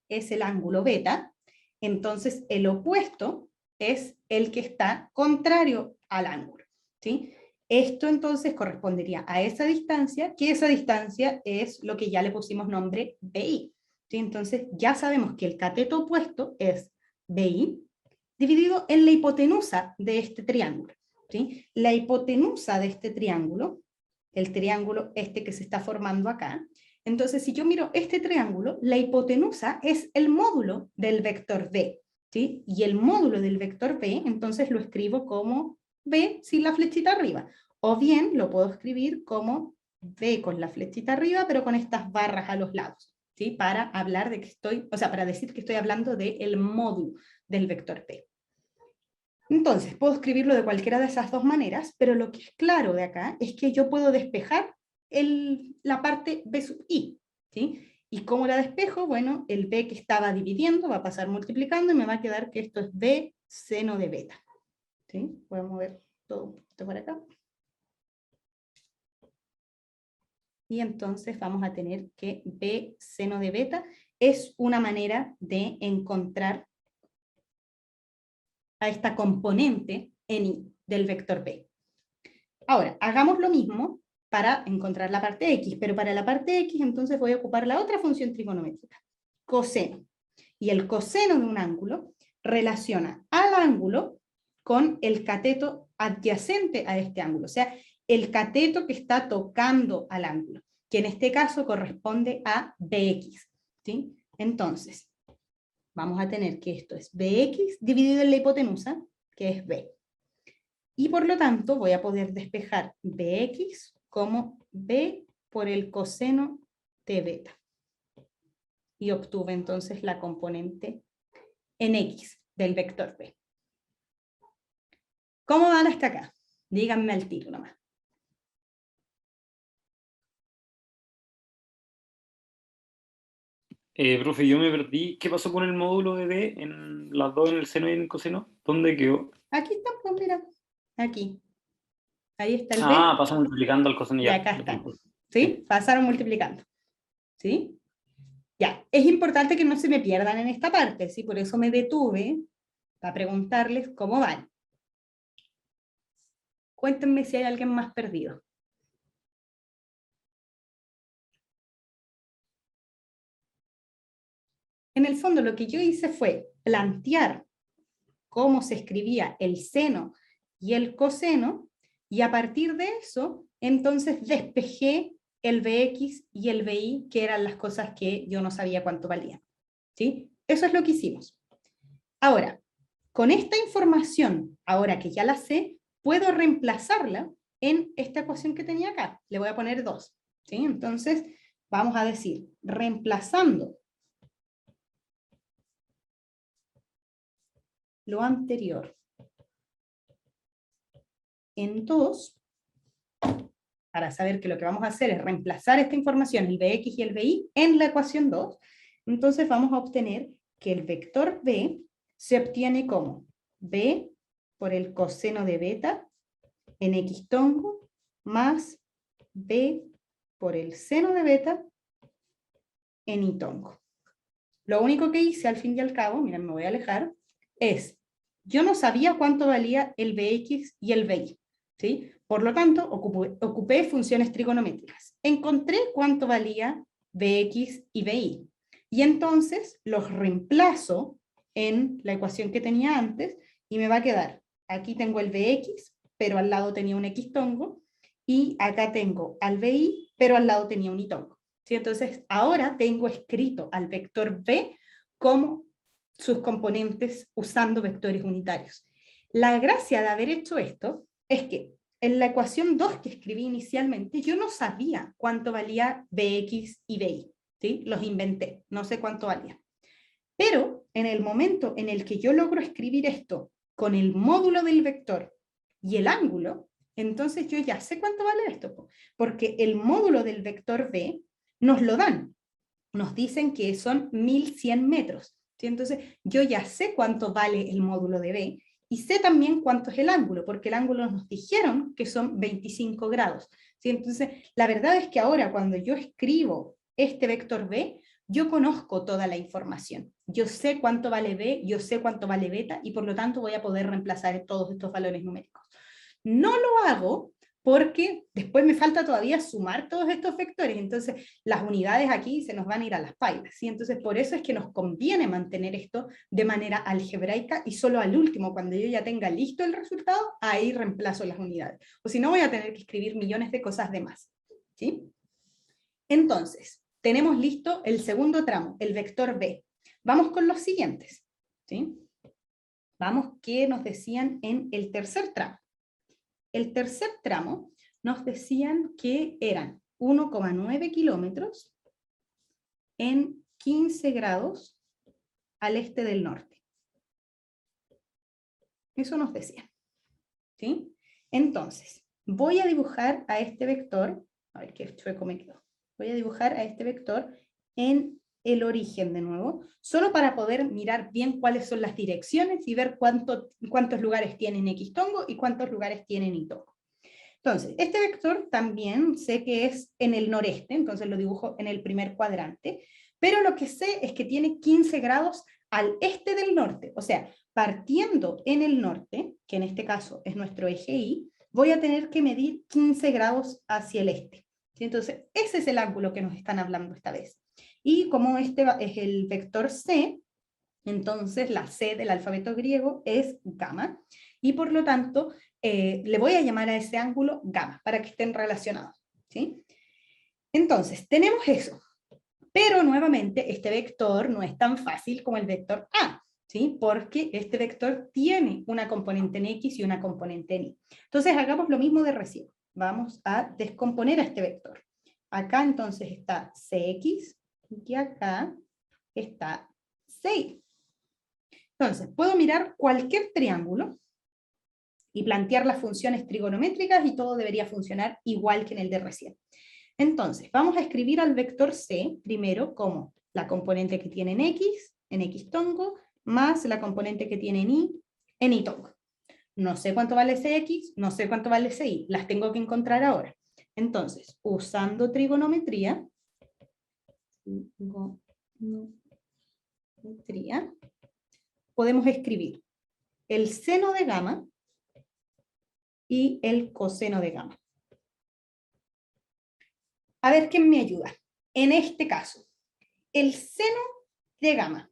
es el ángulo beta, entonces el opuesto es el que está contrario al ángulo. ¿Sí? Esto entonces correspondería a esa distancia, que esa distancia es lo que ya le pusimos nombre BI. ¿sí? Entonces ya sabemos que el cateto opuesto es BI dividido en la hipotenusa de este triángulo, ¿sí? La hipotenusa de este triángulo, el triángulo este que se está formando acá, entonces si yo miro este triángulo, la hipotenusa es el módulo del vector B, ¿sí? Y el módulo del vector B, entonces lo escribo como B sin la flechita arriba, o bien lo puedo escribir como B con la flechita arriba, pero con estas barras a los lados, ¿sí? Para hablar de que estoy, o sea, para decir que estoy hablando del módulo del vector P. Entonces, puedo escribirlo de cualquiera de esas dos maneras, pero lo que es claro de acá es que yo puedo despejar la parte B sub I, ¿sí? ¿Y cómo la despejo? Bueno, el B que estaba dividiendo va a pasar multiplicando y me va a quedar que esto es B seno de beta, ¿sí? Voy a mover todo un poquito para acá. Y entonces vamos a tener que B seno de beta es una manera de encontrar a esta componente en I del vector B. Ahora, hagamos lo mismo para encontrar la parte X, pero para la parte X entonces voy a ocupar la otra función trigonométrica, coseno. Y el coseno de un ángulo relaciona al ángulo con el cateto adyacente a este ángulo, o sea, el cateto que está tocando al ángulo, que en este caso corresponde a BX, ¿sí? Entonces, vamos a tener que esto es BX dividido en la hipotenusa, que es B. Y por lo tanto voy a poder despejar BX como B por el coseno de beta. Y obtuve entonces la componente en X del vector B. ¿Cómo van hasta acá? Díganme al tiro nomás. Profe, yo me perdí. ¿Qué pasó con el módulo de B en las dos, en el seno y en el coseno? ¿Dónde quedó? Aquí está, pues mira, aquí. Ahí está el Ah, B pasa multiplicando al coseno y ya. acá está. ¿Sí? Pasaron multiplicando. ¿Sí? Ya, es importante que no se me pierdan en esta parte, ¿sí? Por eso me detuve para preguntarles cómo van. Cuéntenme si hay alguien más perdido. En el fondo lo que yo hice fue plantear cómo se escribía el seno y el coseno, y a partir de eso, entonces despejé el Bx y el Bi, que eran las cosas que yo no sabía cuánto valían, ¿sí? Eso es lo que hicimos. Ahora, con esta información, ahora que ya la sé, puedo reemplazarla en esta ecuación que tenía acá. Le voy a poner 2, ¿sí? Entonces, vamos a decir, reemplazando lo anterior en 2, para saber que lo que vamos a hacer es reemplazar esta información, el Bx y el Bi, en la ecuación 2, entonces vamos a obtener que el vector B se obtiene como B por el coseno de beta en X tongo más B por el seno de beta en Y tongo. Lo único que hice al fin y al cabo, miren, me voy a alejar, es, yo no sabía cuánto valía el Bx y el Bi, ¿sí? Por lo tanto, ocupé funciones trigonométricas. Encontré cuánto valía Bx y Bi. Y entonces los reemplazo en la ecuación que tenía antes y me va a quedar, aquí tengo el Bx, pero al lado tenía un X tongo, y acá tengo al Bi, pero al lado tenía un Y tongo. ¿Sí? Entonces, ahora tengo escrito al vector B como sus componentes usando vectores unitarios. La gracia de haber hecho esto es que en la ecuación 2 que escribí inicialmente, yo no sabía cuánto valía Bx y Bi, ¿sí? Los inventé, no sé cuánto valía. Pero en el momento en el que yo logro escribir esto con el módulo del vector y el ángulo, entonces yo ya sé cuánto vale esto, porque el módulo del vector B nos lo dan, nos dicen que son 1100 metros, ¿sí? Entonces yo ya sé cuánto vale el módulo de B y sé también cuánto es el ángulo, porque el ángulo nos dijeron que son 25 grados, ¿sí? Entonces la verdad es que ahora cuando yo escribo este vector B, yo conozco toda la información, yo sé cuánto vale B, yo sé cuánto vale beta y por lo tanto voy a poder reemplazar todos estos valores numéricos. No lo hago porque después me falta todavía sumar todos estos vectores, entonces las unidades aquí se nos van a ir a las pailas, ¿sí? Entonces por eso es que nos conviene mantener esto de manera algebraica y solo al último, cuando yo ya tenga listo el resultado, ahí reemplazo las unidades, o si no voy a tener que escribir millones de cosas de más, ¿sí? Entonces, tenemos listo el segundo tramo, el vector B. Vamos con los siguientes, ¿sí? Vamos, ¿qué nos decían en el tercer tramo? El tercer tramo nos decían que eran 1,9 kilómetros en 15 grados al este del norte. Eso nos decían, ¿sí? Entonces, voy a dibujar a este vector, a ver qué chueco me quedó. Voy a dibujar a este vector en el origen de nuevo, solo para poder mirar bien cuáles son las direcciones y ver cuántos lugares tienen X tongo y cuántos lugares tienen Y tongo. Entonces, este vector también sé que es en el noreste, entonces lo dibujo en el primer cuadrante, pero lo que sé es que tiene 15 grados al este del norte, o sea, partiendo en el norte, que en este caso es nuestro eje Y, voy a tener que medir 15 grados hacia el este. ¿Sí? Entonces, ese es el ángulo que nos están hablando esta vez. Y como este es el vector C, entonces la C del alfabeto griego es gamma, y por lo tanto le voy a llamar a ese ángulo gamma, para que estén relacionados, ¿sí? Entonces, tenemos eso, pero nuevamente este vector no es tan fácil como el vector A, ¿sí? Porque este vector tiene una componente en X y una componente en Y. Entonces hagamos lo mismo de recién, vamos a descomponer a este vector. Acá entonces está CX, y acá está CY. Entonces, puedo mirar cualquier triángulo y plantear las funciones trigonométricas y todo debería funcionar igual que en el de recién. Entonces, vamos a escribir al vector C primero como la componente que tiene en X tongo, más la componente que tiene en Y tongo. No sé cuánto vale CX, no sé cuánto vale CY, las tengo que encontrar ahora. Entonces, usando trigonometría, podemos escribir el seno de gamma y el coseno de gamma. A ver quién me ayuda. En este caso, el seno de gamma,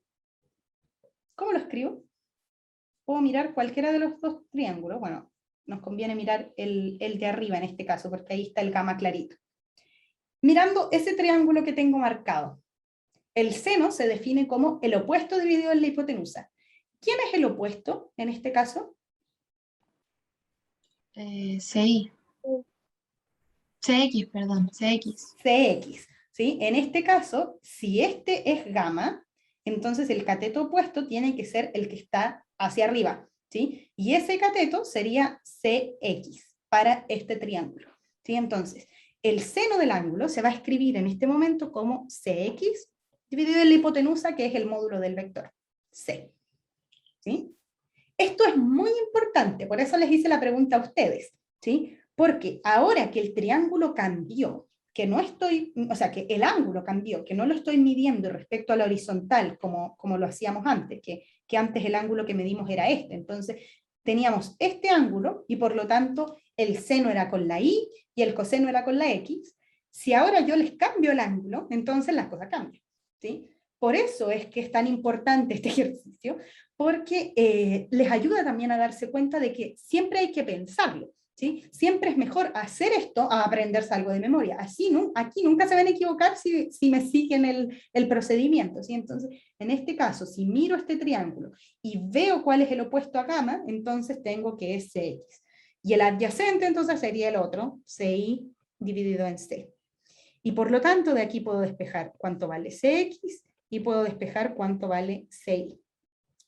¿cómo lo escribo? Puedo mirar cualquiera de los dos triángulos. Bueno, nos conviene mirar el de arriba en este caso, porque ahí está el gamma clarito. Mirando ese triángulo que tengo marcado, el seno se define como el opuesto dividido en la hipotenusa. ¿Quién es el opuesto en este caso? CX, perdón, CX. CX, ¿sí? En este caso, si este es gamma, entonces el cateto opuesto tiene que ser el que está hacia arriba, ¿sí? Y ese cateto sería CX para este triángulo, ¿sí? Entonces, el seno del ángulo se va a escribir en este momento como CX dividido en la hipotenusa, que es el módulo del vector C, ¿sí? Esto es muy importante, por eso les hice la pregunta a ustedes, ¿sí? Porque ahora que el triángulo cambió, que no estoy, o sea, que el ángulo cambió, que no lo estoy midiendo respecto a la horizontal como lo hacíamos antes, que antes el ángulo que medimos era este, entonces teníamos este ángulo y por lo tanto el seno era con la Y y el coseno era con la X. Si ahora yo les cambio el ángulo, entonces las cosas cambian, ¿sí? Por eso es que es tan importante este ejercicio, porque les ayuda también a darse cuenta de que siempre hay que pensarlo, ¿sí? Siempre es mejor hacer esto a aprenderse algo de memoria. Así, ¿no? Aquí nunca se van a equivocar si me siguen el procedimiento, ¿sí? Entonces, en este caso, si miro este triángulo y veo cuál es el opuesto a gamma, entonces tengo que es CX. Y el adyacente entonces sería el otro, CY dividido en C. Y por lo tanto, de aquí puedo despejar cuánto vale CX y puedo despejar cuánto vale CY.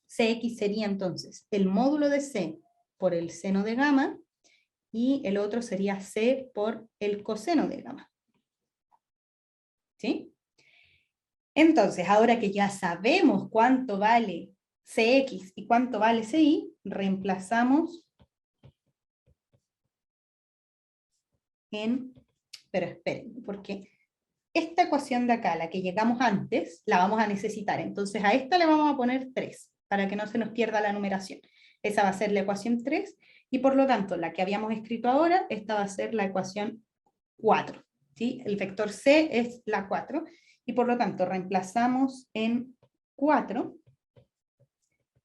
CX sería entonces el módulo de C por el seno de gamma, y el otro sería C por el coseno de gamma. ¿Sí? Entonces, ahora que ya sabemos cuánto vale CX y cuánto vale CY, reemplazamos en... Pero esperen, porque esta ecuación de acá, la que llegamos antes, la vamos a necesitar. Entonces a esta le vamos a poner 3, para que no se nos pierda la numeración. Esa va a ser la ecuación 3, Y por lo tanto, la que habíamos escrito ahora, esta va a ser la ecuación 4. ¿Sí? El vector C es la 4. Y por lo tanto, reemplazamos en 4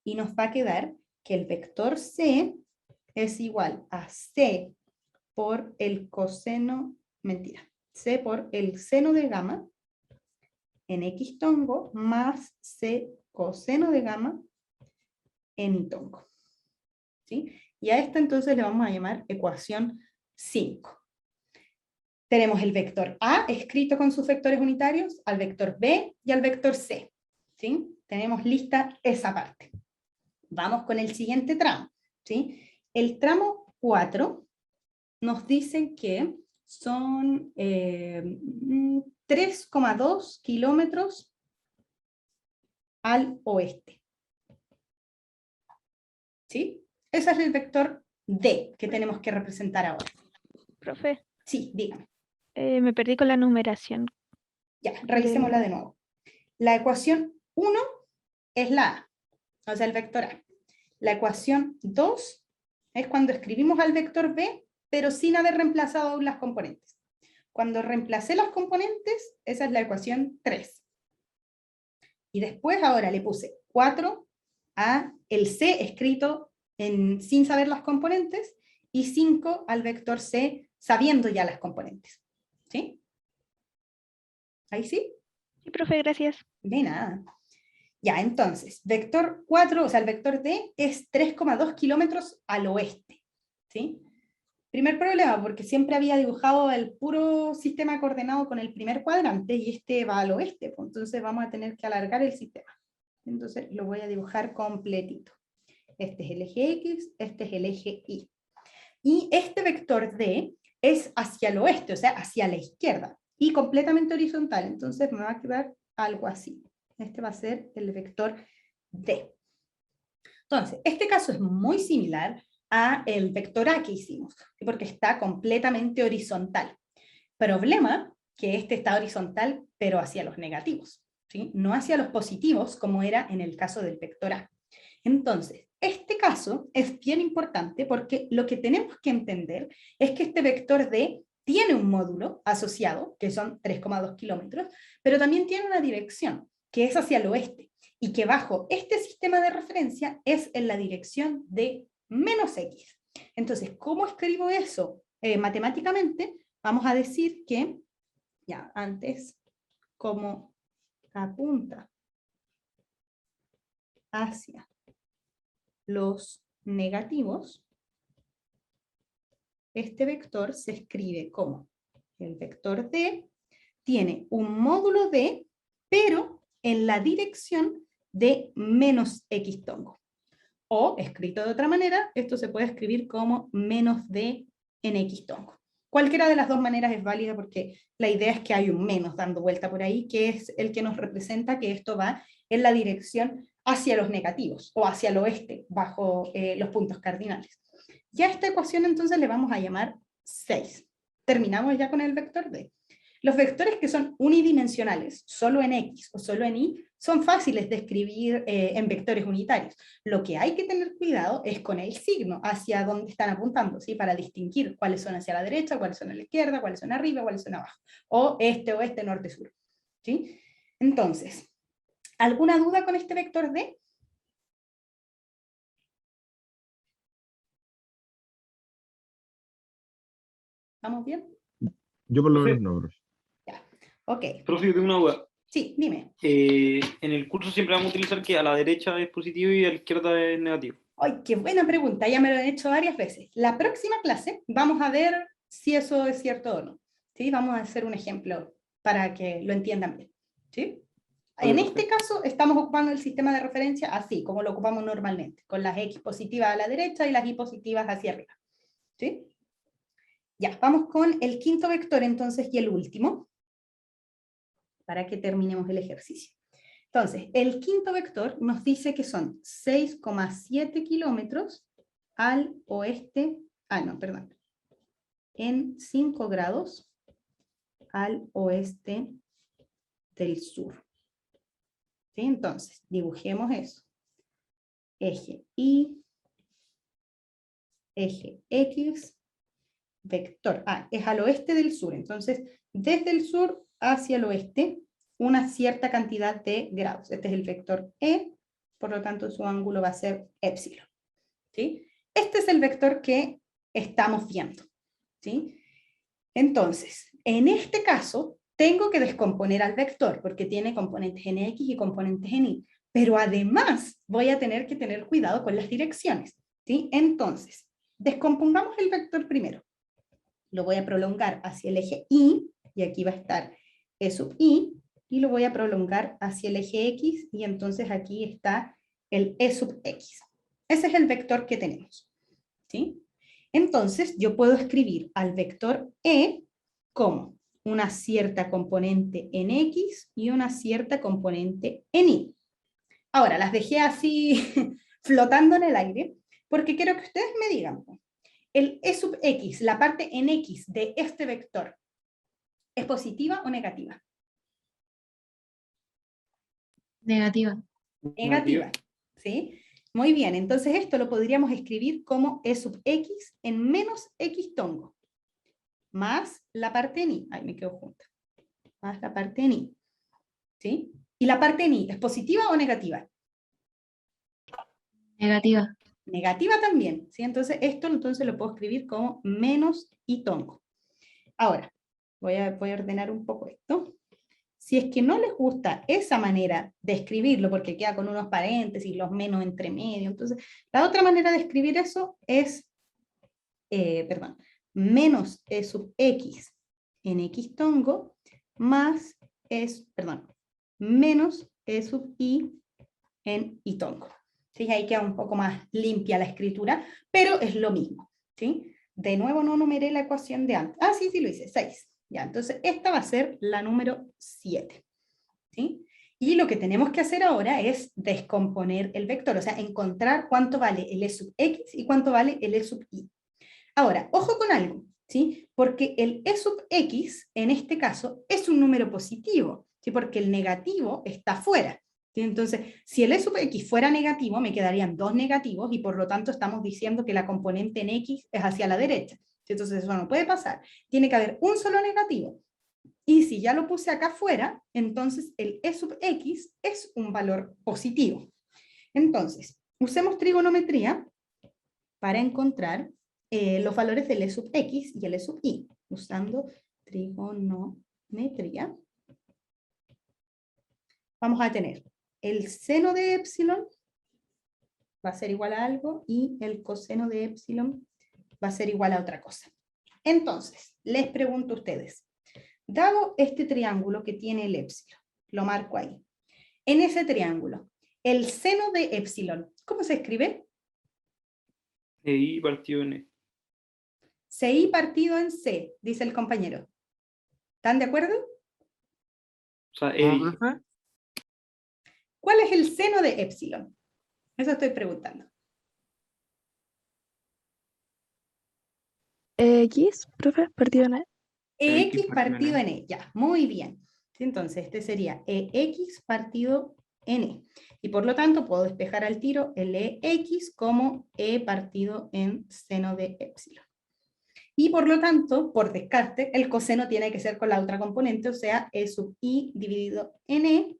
y nos va a quedar que el vector C es igual a C por el coseno, mentira, C por el seno de gamma en X tongo más C coseno de gamma en Y tongo. ¿Sí? Y a esta entonces le vamos a llamar ecuación 5. Tenemos el vector A escrito con sus vectores unitarios, al vector B y al vector C. ¿Sí? Tenemos lista esa parte. Vamos con el siguiente tramo. ¿Sí? El tramo 4 nos dice que son 3,2 kilómetros al oeste. ¿Sí? Ese es el vector D que tenemos que representar ahora. Profe, Sí, dígame. me perdí con la numeración. Ya, revisémosla de nuevo. La ecuación 1 es la A, o sea, el vector A. La ecuación 2 es cuando escribimos al vector B, pero sin haber reemplazado aún las componentes. Cuando reemplacé las componentes, esa es la ecuación 3. Y después ahora le puse 4 a el C escrito sin saber las componentes, y 5 al vector C sabiendo ya las componentes. ¿Sí? ¿Ahí sí? Sí, profe, gracias. De nada. Ya, entonces, vector 4, o sea, el vector D es 3,2 kilómetros al oeste. ¿Sí? Primer problema, porque siempre había dibujado el puro sistema coordenado con el primer cuadrante, y este va al oeste, pues entonces vamos a tener que alargar el sistema. Entonces lo voy a dibujar completito. Este es el eje X, este es el eje Y. Y este vector D es hacia el oeste, o sea, hacia la izquierda, y completamente horizontal, entonces me va a quedar algo así. Este va a ser el vector D. Entonces, este caso es muy similar a el vector A que hicimos, porque está completamente horizontal. Problema que este está horizontal, pero hacia los negativos, ¿sí? No hacia los positivos, como era en el caso del vector A. Entonces, este caso es bien importante porque lo que tenemos que entender es que este vector D tiene un módulo asociado, que son 3,2 kilómetros, pero también tiene una dirección, que es hacia el oeste, y que bajo este sistema de referencia es en la dirección de menos X. Entonces, ¿cómo escribo eso matemáticamente? Vamos a decir que, ya, antes, como apunta hacia los negativos, este vector se escribe como el vector D tiene un módulo D, pero en la dirección de menos X tongo. O, escrito de otra manera, esto se puede escribir como menos D en X tongo. Cualquiera de las dos maneras es válida porque la idea es que hay un menos dando vuelta por ahí, que es el que nos representa que esto va en la dirección hacia los negativos o hacia el oeste, bajo los puntos cardinales. Ya a esta ecuación entonces le vamos a llamar 6. Terminamos ya con el vector D. Los vectores que son unidimensionales, solo en X o solo en Y, son fáciles de escribir en vectores unitarios. Lo que hay que tener cuidado es con el signo, hacia dónde están apuntando, ¿sí? Para distinguir cuáles son hacia la derecha, cuáles son a la izquierda, cuáles son arriba, cuáles son abajo. O este, oeste, norte, sur. ¿Sí? Entonces, ¿alguna duda con este vector D? ¿Vamos bien? Yo por lo Profe. menos no, profe. Ya, ok. Profe, yo tengo una duda. Sí, dime. En el curso siempre vamos a utilizar que a la derecha es positivo y a la izquierda es negativo. ¡Ay, qué buena pregunta! Ya me lo han hecho varias veces. La próxima clase vamos a ver si eso es cierto o no. ¿Sí? Vamos a hacer un ejemplo para que lo entiendan bien. ¿Sí? En este caso estamos ocupando el sistema de referencia así, como lo ocupamos normalmente, con las X positivas a la derecha y las Y positivas hacia arriba. ¿Sí? Ya, vamos con el quinto vector entonces y el último, para que terminemos el ejercicio. Entonces, el quinto vector nos dice que son 6,7 kilómetros al oeste, en 5 grados al oeste del sur. ¿Sí? Entonces, dibujemos eso. Eje Y, eje X, vector. Es al oeste del sur. Entonces, desde el sur hacia el oeste, una cierta cantidad de grados. Este es el vector E, por lo tanto su ángulo va a ser épsilon. ¿Sí? Este es el vector que estamos viendo. ¿Sí? Entonces, en este caso, tengo que descomponer al vector, porque tiene componentes en X y componentes en Y. Pero además, voy a tener que tener cuidado con las direcciones. ¿Sí? Entonces, descompongamos el vector primero. Lo voy a prolongar hacia el eje Y, y aquí va a estar E sub I, y lo voy a prolongar hacia el eje X, y entonces aquí está el E sub X. Ese es el vector que tenemos. ¿Sí? Entonces, yo puedo escribir al vector E como una cierta componente en X y una cierta componente en Y. Ahora, las dejé así flotando en el aire, porque quiero que ustedes me digan, el E sub X, la parte en X de este vector, ¿es positiva o negativa? Negativa. Negativa, ¿sí? Muy bien, entonces esto lo podríamos escribir como E sub X en menos X tongo, más la parte en Y, ahí me quedo junta, más la parte en Y, ¿sí? ¿Y la parte en Y es positiva o negativa? Negativa. Negativa también, ¿sí? Entonces esto entonces lo puedo escribir como menos Y tongo. Ahora, voy a ordenar un poco esto. Si es que no les gusta esa manera de escribirlo, porque queda con unos paréntesis, los menos entre medio, entonces la otra manera de escribir eso es, menos E sub X en X tongo, más menos E sub Y en Y tongo. ¿Sí? Ahí queda un poco más limpia la escritura, pero es lo mismo. ¿Sí? De nuevo no numeré la ecuación de antes. Ah, sí, lo hice, 6. Ya, entonces esta va a ser la número 7. ¿Sí? Y lo que tenemos que hacer ahora es descomponer el vector, o sea, encontrar cuánto vale el E sub X y cuánto vale el E sub Y. Ahora, ojo con algo, ¿sí? Porque el E sub X, en este caso, es un número positivo, ¿sí? Porque el negativo está fuera. ¿Sí? Entonces, si el E sub X fuera negativo, me quedarían 2 negativos y por lo tanto estamos diciendo que la componente en X es hacia la derecha. Entonces eso no puede pasar. Tiene que haber un solo negativo. Y si ya lo puse acá afuera, entonces el E sub X es un valor positivo. Entonces, usemos trigonometría para encontrar los valores del E sub X y el E sub Y. Usando trigonometría, vamos a tener el seno de épsilon va a ser igual a algo y el coseno de épsilon va a ser igual a otra cosa. Entonces, les pregunto a ustedes, dado este triángulo que tiene el épsilon, lo marco ahí, en ese triángulo, el seno de épsilon, ¿cómo se escribe? I partido en E. CI partido en C, dice el compañero. ¿Están de acuerdo? O sea, E dije. ¿Cuál es el seno de épsilon? Eso estoy preguntando. X, profe, partido en E. EX partido en E, ya, muy bien. Entonces, este sería EX partido en E. Y por lo tanto, puedo despejar al tiro el EX como E partido en seno de épsilon. Y por lo tanto, por descarte, el coseno tiene que ser con la otra componente, o sea, E sub I dividido en E,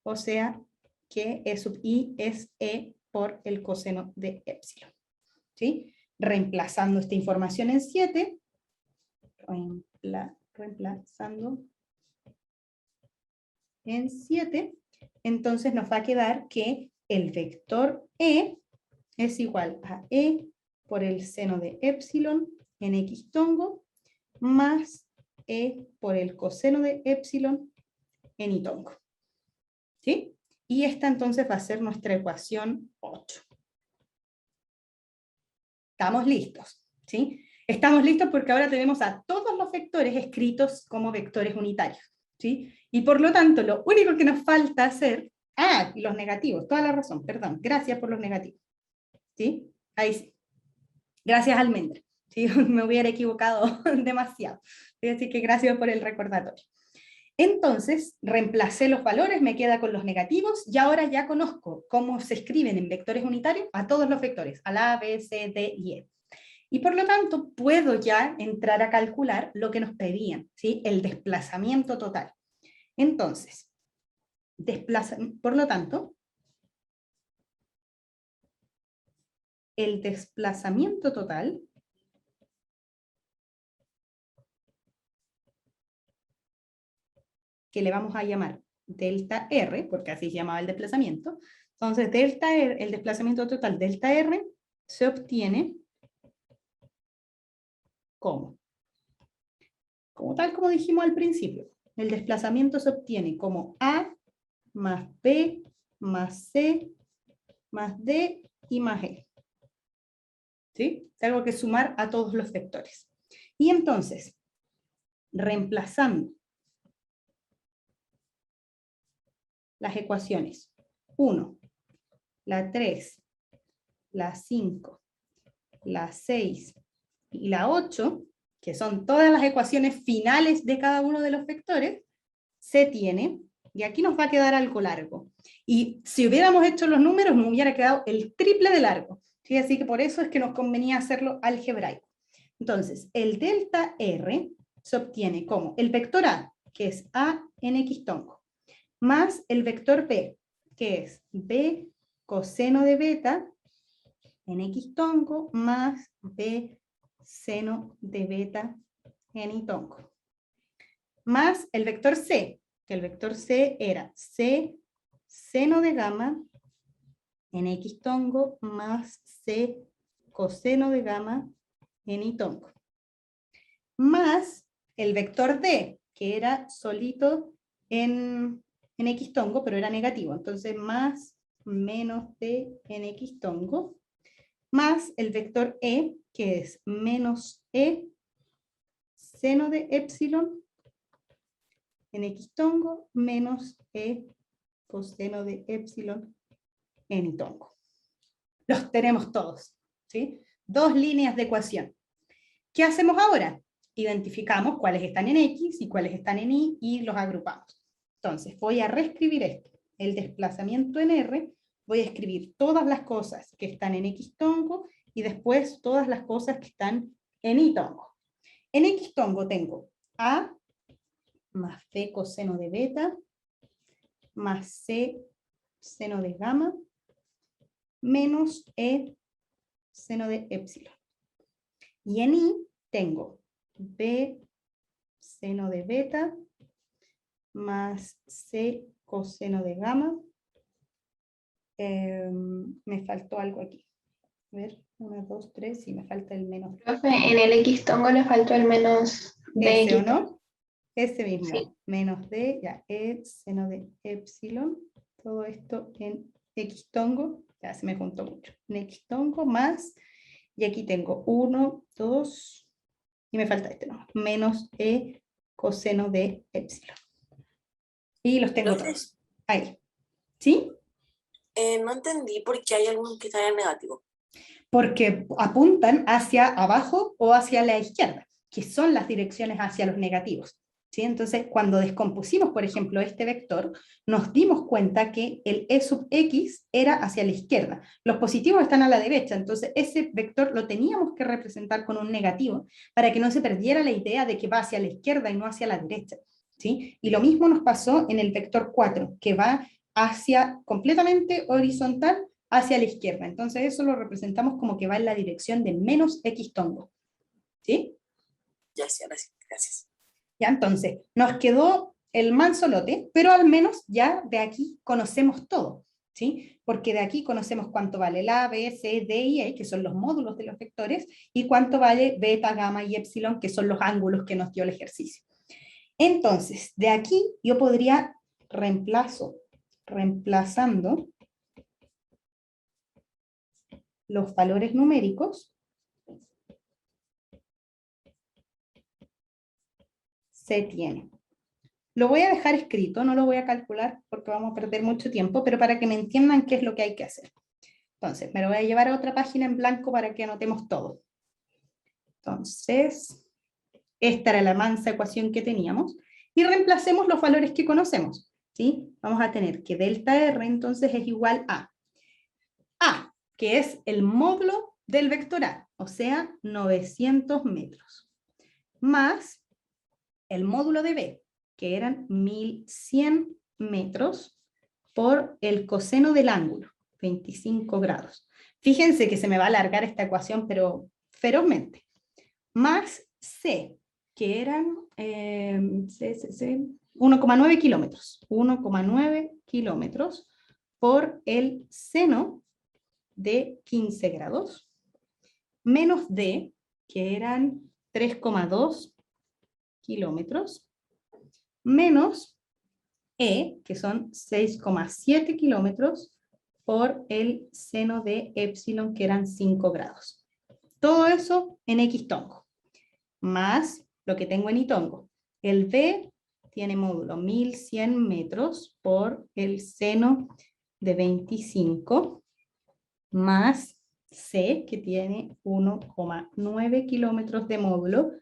o sea, que E sub I es E por el coseno de épsilon. ¿Sí? Reemplazando esta información en 7, reemplazando en 7, entonces nos va a quedar que el vector E es igual a E por el seno de épsilon en X tongo más E por el coseno de épsilon en Y tongo. ¿Sí? Y esta entonces va a ser nuestra ecuación 8. ¿Estamos listos? ¿Sí? Estamos listos porque ahora tenemos a todos los vectores escritos como vectores unitarios. ¿Sí? Y por lo tanto, lo único que nos falta hacer... Ah, y los negativos, toda la razón, perdón. Gracias por los negativos. ¿Sí? Ahí sí. Gracias, Almendra. ¿Sí? Me hubiera equivocado demasiado. Así que gracias por el recordatorio. Entonces, reemplacé los valores, me queda con los negativos, y ahora ya conozco cómo se escriben en vectores unitarios a todos los vectores, a la A, B, C, D y E. Y por lo tanto, puedo ya entrar a calcular lo que nos pedían, ¿sí? El desplazamiento total. Entonces, por lo tanto, el desplazamiento total que le vamos a llamar delta R, porque así se llamaba el desplazamiento. Entonces, delta R, el desplazamiento total delta R se obtiene como tal como dijimos al principio. El desplazamiento se obtiene como A más B más C más D y más E. ¿Sí? Tengo que sumar a todos los vectores. Y entonces, reemplazando las ecuaciones 1, la 3, la 5, la 6 y la 8, que son todas las ecuaciones finales de cada uno de los vectores, se tiene, y aquí nos va a quedar algo largo. Y si hubiéramos hecho los números, nos hubiera quedado el triple de largo. ¿Sí? Así que por eso es que nos convenía hacerlo algebraico. Entonces, el delta R se obtiene como el vector A, que es A en X tongo, más el vector B, que es B coseno de beta en X tongo, más B seno de beta en Y tongo. Más el vector C, que el vector C era C seno de gamma en X tongo, más C coseno de gamma en Y tongo. Más el vector D, que era solito en X tongo, pero era negativo. Entonces, más menos D en X tongo, más el vector E, que es menos E seno de epsilon en X tongo, menos E coseno de epsilon en Y tongo. Los tenemos todos, ¿sí? 2 líneas de ecuación. ¿Qué hacemos ahora? Identificamos cuáles están en X y cuáles están en Y y los agrupamos. Entonces, voy a reescribir esto. El desplazamiento en R, voy a escribir todas las cosas que están en X tongo y después todas las cosas que están en Y tongo. En X tongo tengo A más B coseno de beta más C seno de gamma menos E seno de epsilon. Y en Y tengo B seno de beta más C coseno de gamma. Me faltó algo aquí. A ver, 1, 2, 3, sí, me falta el menos. Profe, en el X tongo le faltó el menos de ¿Ese o X. no? Ese mismo. Sí. Menos D, ya, E seno de epsilon. Todo esto en X tongo. Ya se me juntó mucho. En X tongo más, y aquí tengo 1, 2, y me falta este, no, menos E coseno de epsilon. Y los tengo todos. Ahí. ¿Sí? No entendí por qué hay algunos que están en negativo. Porque apuntan hacia abajo o hacia la izquierda, que son las direcciones hacia los negativos. ¿Sí? Entonces, cuando descompusimos, por ejemplo, este vector, nos dimos cuenta que el E sub X era hacia la izquierda. Los positivos están a la derecha, entonces ese vector lo teníamos que representar con un negativo para que no se perdiera la idea de que va hacia la izquierda y no hacia la derecha. ¿Sí? Y lo mismo nos pasó en el vector 4, que va hacia completamente horizontal hacia la izquierda. Entonces eso lo representamos como que va en la dirección de menos X tongo. ¿Sí? Ya, sí, ahora sí, gracias. Ya, entonces, nos quedó el manso lote, pero al menos ya de aquí conocemos todo, ¿sí? Porque de aquí conocemos cuánto vale el A, B, C, D y E, que son los módulos de los vectores, y cuánto vale beta, gamma y epsilon, que son los ángulos que nos dio el ejercicio. Entonces, de aquí yo podría reemplazando los valores numéricos, se tiene. Lo voy a dejar escrito, no lo voy a calcular porque vamos a perder mucho tiempo, pero para que me entiendan qué es lo que hay que hacer. Entonces, me lo voy a llevar a otra página en blanco para que anotemos todo. Entonces, esta era la mansa ecuación que teníamos, y reemplacemos los valores que conocemos, ¿sí? Vamos a tener que delta R entonces es igual a, que es el módulo del vector A, o sea, 900 metros, más el módulo de B, que eran 1100 metros por el coseno del ángulo, 25 grados. Fíjense que se me va a alargar esta ecuación, pero ferozmente. Más C, que eran 1,9 kilómetros. 1,9 kilómetros por el seno de 15 grados, menos D, que eran 3,2 kilómetros, menos E, que son 6,7 kilómetros, por el seno de epsilon, que eran 5 grados. Todo eso en X tongo, más lo que tengo en Y tongo. El B tiene módulo 1100 metros por el seno de 25, más C, que tiene 1,9 kilómetros de módulo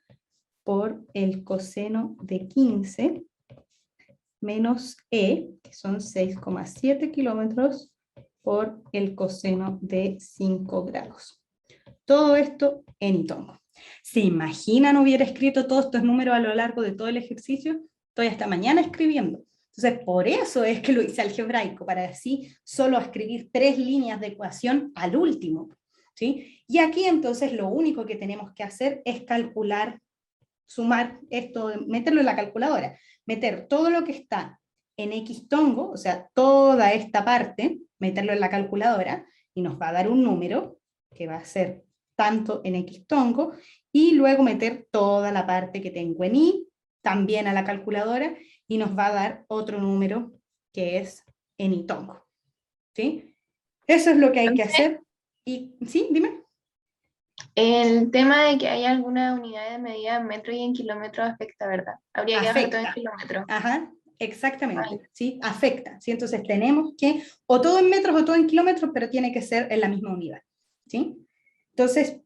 por el coseno de 15, menos E, que son 6,7 kilómetros por el coseno de 5 grados. Todo esto en Y tongo. ¿Se imaginan hubiera escrito todos estos números a lo largo de todo el ejercicio? Estoy hasta mañana escribiendo. Entonces, por eso es que lo hice algebraico, para así solo escribir 3 líneas de ecuación al último, ¿sí? Y aquí entonces lo único que tenemos que hacer es calcular, sumar esto, meterlo en la calculadora, meter todo lo que está en X tongo, o sea, toda esta parte, meterlo en la calculadora, y nos va a dar un número, que va a ser tanto en X tongo, y luego meter toda la parte que tengo en Y, también a la calculadora, y nos va a dar otro número que es en Y tongo. ¿Sí? Eso es lo que hay que hacer. Y, ¿sí? Dime. El tema de que hay alguna unidad de medida en metro y en kilómetro afecta, ¿verdad? Habría que dejar todo en kilómetros. Ajá, exactamente, ¿sí? Afecta, ¿sí? Entonces tenemos que, o todo en metros o todo en kilómetros, pero tiene que ser en la misma unidad, ¿sí? Entonces,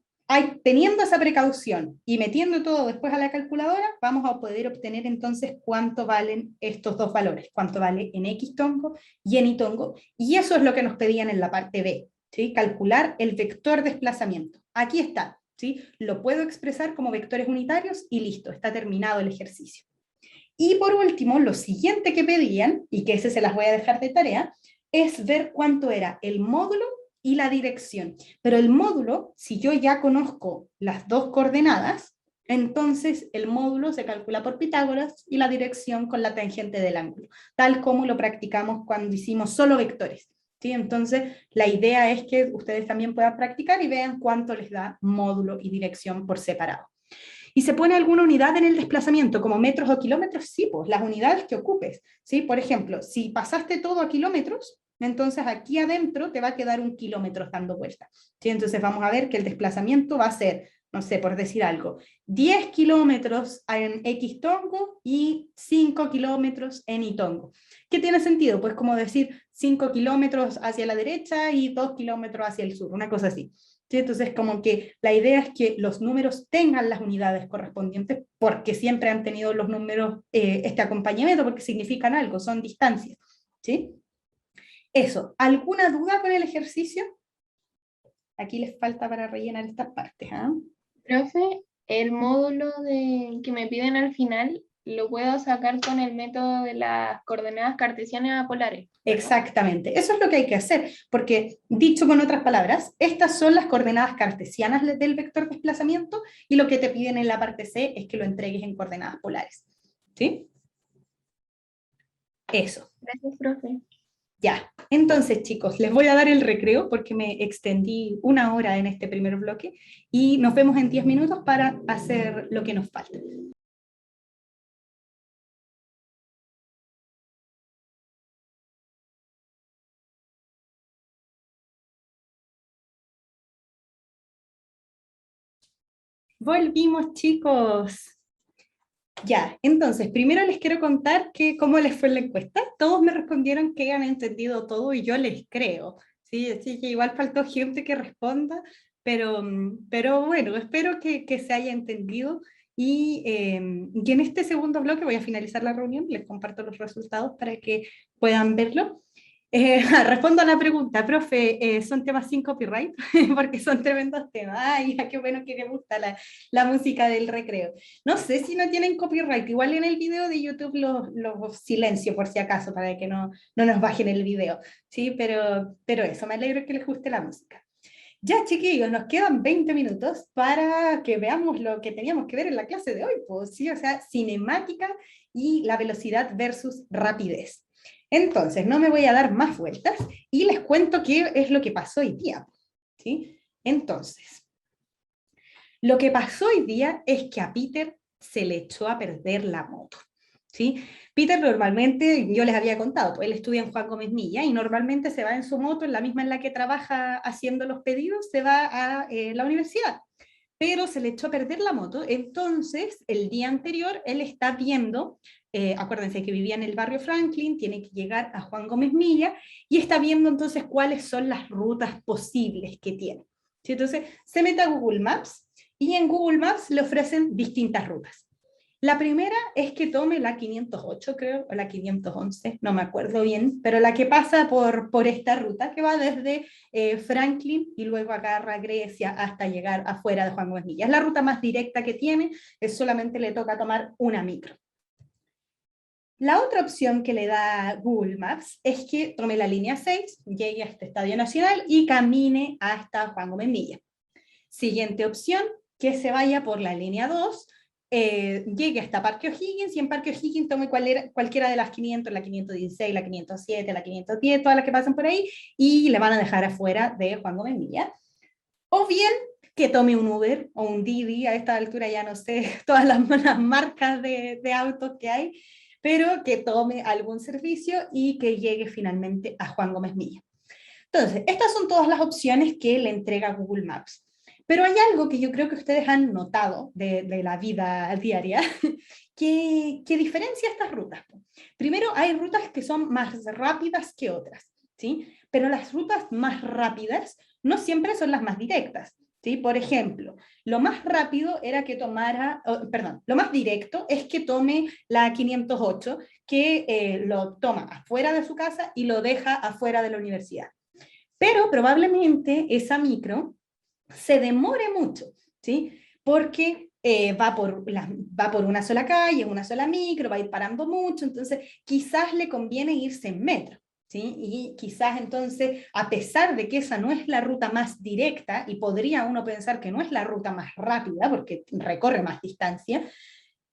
teniendo esa precaución y metiendo todo después a la calculadora, vamos a poder obtener entonces cuánto valen estos dos valores, cuánto vale en X tongo y en Y tongo, y eso es lo que nos pedían en la parte B, ¿sí? Calcular el vector desplazamiento. Aquí está, ¿sí? Lo puedo expresar como vectores unitarios y listo, está terminado el ejercicio. Y por último, lo siguiente que pedían, y que ese se las voy a dejar de tarea, es ver cuánto era el módulo y la dirección. Pero el módulo, si yo ya conozco las dos coordenadas, entonces el módulo se calcula por Pitágoras y la dirección con la tangente del ángulo, tal como lo practicamos cuando hicimos solo vectores, ¿sí? Entonces la idea es que ustedes también puedan practicar y vean cuánto les da módulo y dirección por separado. ¿Y se pone alguna unidad en el desplazamiento, como metros o kilómetros? Sí, pues las unidades que ocupes, ¿sí? Por ejemplo, si pasaste todo a kilómetros, entonces aquí adentro te va a quedar 1 kilómetro dando vuelta, ¿sí? Entonces vamos a ver que el desplazamiento va a ser, no sé, por decir algo, 10 kilómetros en X tongo y 5 kilómetros en Y tongo. ¿Qué tiene sentido? Pues como decir 5 kilómetros hacia la derecha y 2 kilómetros hacia el sur, una cosa así. ¿Sí? Entonces, como que la idea es que los números tengan las unidades correspondientes, porque siempre han tenido los números este acompañamiento, porque significan algo, son distancias. ¿Sí? Eso. ¿Alguna duda con el ejercicio? Aquí les falta para rellenar estas partes. ¿Ah? Profe, el módulo que me piden al final, lo puedo sacar con el método de las coordenadas cartesianas polares, ¿verdad? Exactamente, eso es lo que hay que hacer, porque dicho con otras palabras, estas son las coordenadas cartesianas del vector desplazamiento, y lo que te piden en la parte C es que lo entregues en coordenadas polares. ¿Sí? Eso. Gracias, profe. Ya, entonces chicos, les voy a dar el recreo porque me extendí 1 hora en este primer bloque, y nos vemos en 10 minutos para hacer lo que nos falta. Volvimos, chicos. Ya, entonces, primero les quiero contar cómo les fue la encuesta. Todos me respondieron que han entendido todo y yo les creo. Sí, así que igual faltó gente que responda, pero bueno, espero que se haya entendido. Y en este segundo bloque voy a finalizar la reunión, les comparto los resultados para que puedan verlo. Respondo a la pregunta, profe, ¿son temas sin copyright? Porque son tremendos temas. Ay, ya, qué bueno que le gusta la música del recreo. No sé si no tienen copyright, igual en el video de YouTube los silencio por si acaso, para que no nos bajen el video, ¿sí? Pero eso, me alegro que les guste la música. Ya, chiquillos, nos quedan 20 minutos para que veamos lo que teníamos que ver en la clase de hoy, pues, ¿sí? O sea, cinemática y la velocidad versus rapidez. Entonces, no me voy a dar más vueltas y les cuento qué es lo que pasó hoy día, ¿sí? Entonces, lo que pasó hoy día es que a Peter se le echó a perder la moto, ¿sí? Peter normalmente, yo les había contado, pues él estudia en Juan Gómez Milla y normalmente se va en su moto, en la misma en la que trabaja haciendo los pedidos, se va a la universidad. Pero se le echó a perder la moto, entonces el día anterior él está viendo, acuérdense que vivía en el barrio Franklin, tiene que llegar a Juan Gómez Milla, y está viendo entonces cuáles son las rutas posibles que tiene. ¿Sí? Entonces se mete a Google Maps, y en Google Maps le ofrecen distintas rutas. La primera es que tome la 508, creo, o la 511, no me acuerdo bien, pero la que pasa por esta ruta, que va desde Franklin y luego agarra Grecia hasta llegar afuera de Juan Gómez Milla. Es la ruta más directa que tiene, solamente le toca tomar una micro. La otra opción que le da Google Maps es que tome la línea 6, llegue a este Estadio Nacional y camine hasta Juan Gómez Milla. Siguiente opción, que se vaya por la línea 2, llegue hasta Parque O'Higgins, y en Parque O'Higgins tome cualquiera de las 500, la 516, la 507, la 510, todas las que pasan por ahí, y le van a dejar afuera de Juan Gómez Milla. O bien que tome un Uber o un Didi, a esta altura ya no sé todas las marcas de autos que hay, pero que tome algún servicio y que llegue finalmente a Juan Gómez Milla. Entonces, estas son todas las opciones que le entrega Google Maps. Pero hay algo que yo creo que ustedes han notado de la vida diaria que diferencia estas rutas. Primero, hay rutas que son más rápidas que otras, ¿sí? Pero las rutas más rápidas no siempre son las más directas, ¿sí? Por ejemplo, lo más rápido era que tomara, lo más directo es que tome la 508, que lo toma afuera de su casa y lo deja afuera de la universidad. Pero probablemente esa micro se demore mucho, ¿sí? Porque va por una sola calle, una sola micro, va a ir parando mucho, entonces quizás le conviene irse en metro, ¿sí? Y quizás entonces, a pesar de que esa no es la ruta más directa, y podría uno pensar que no es la ruta más rápida, porque recorre más distancia,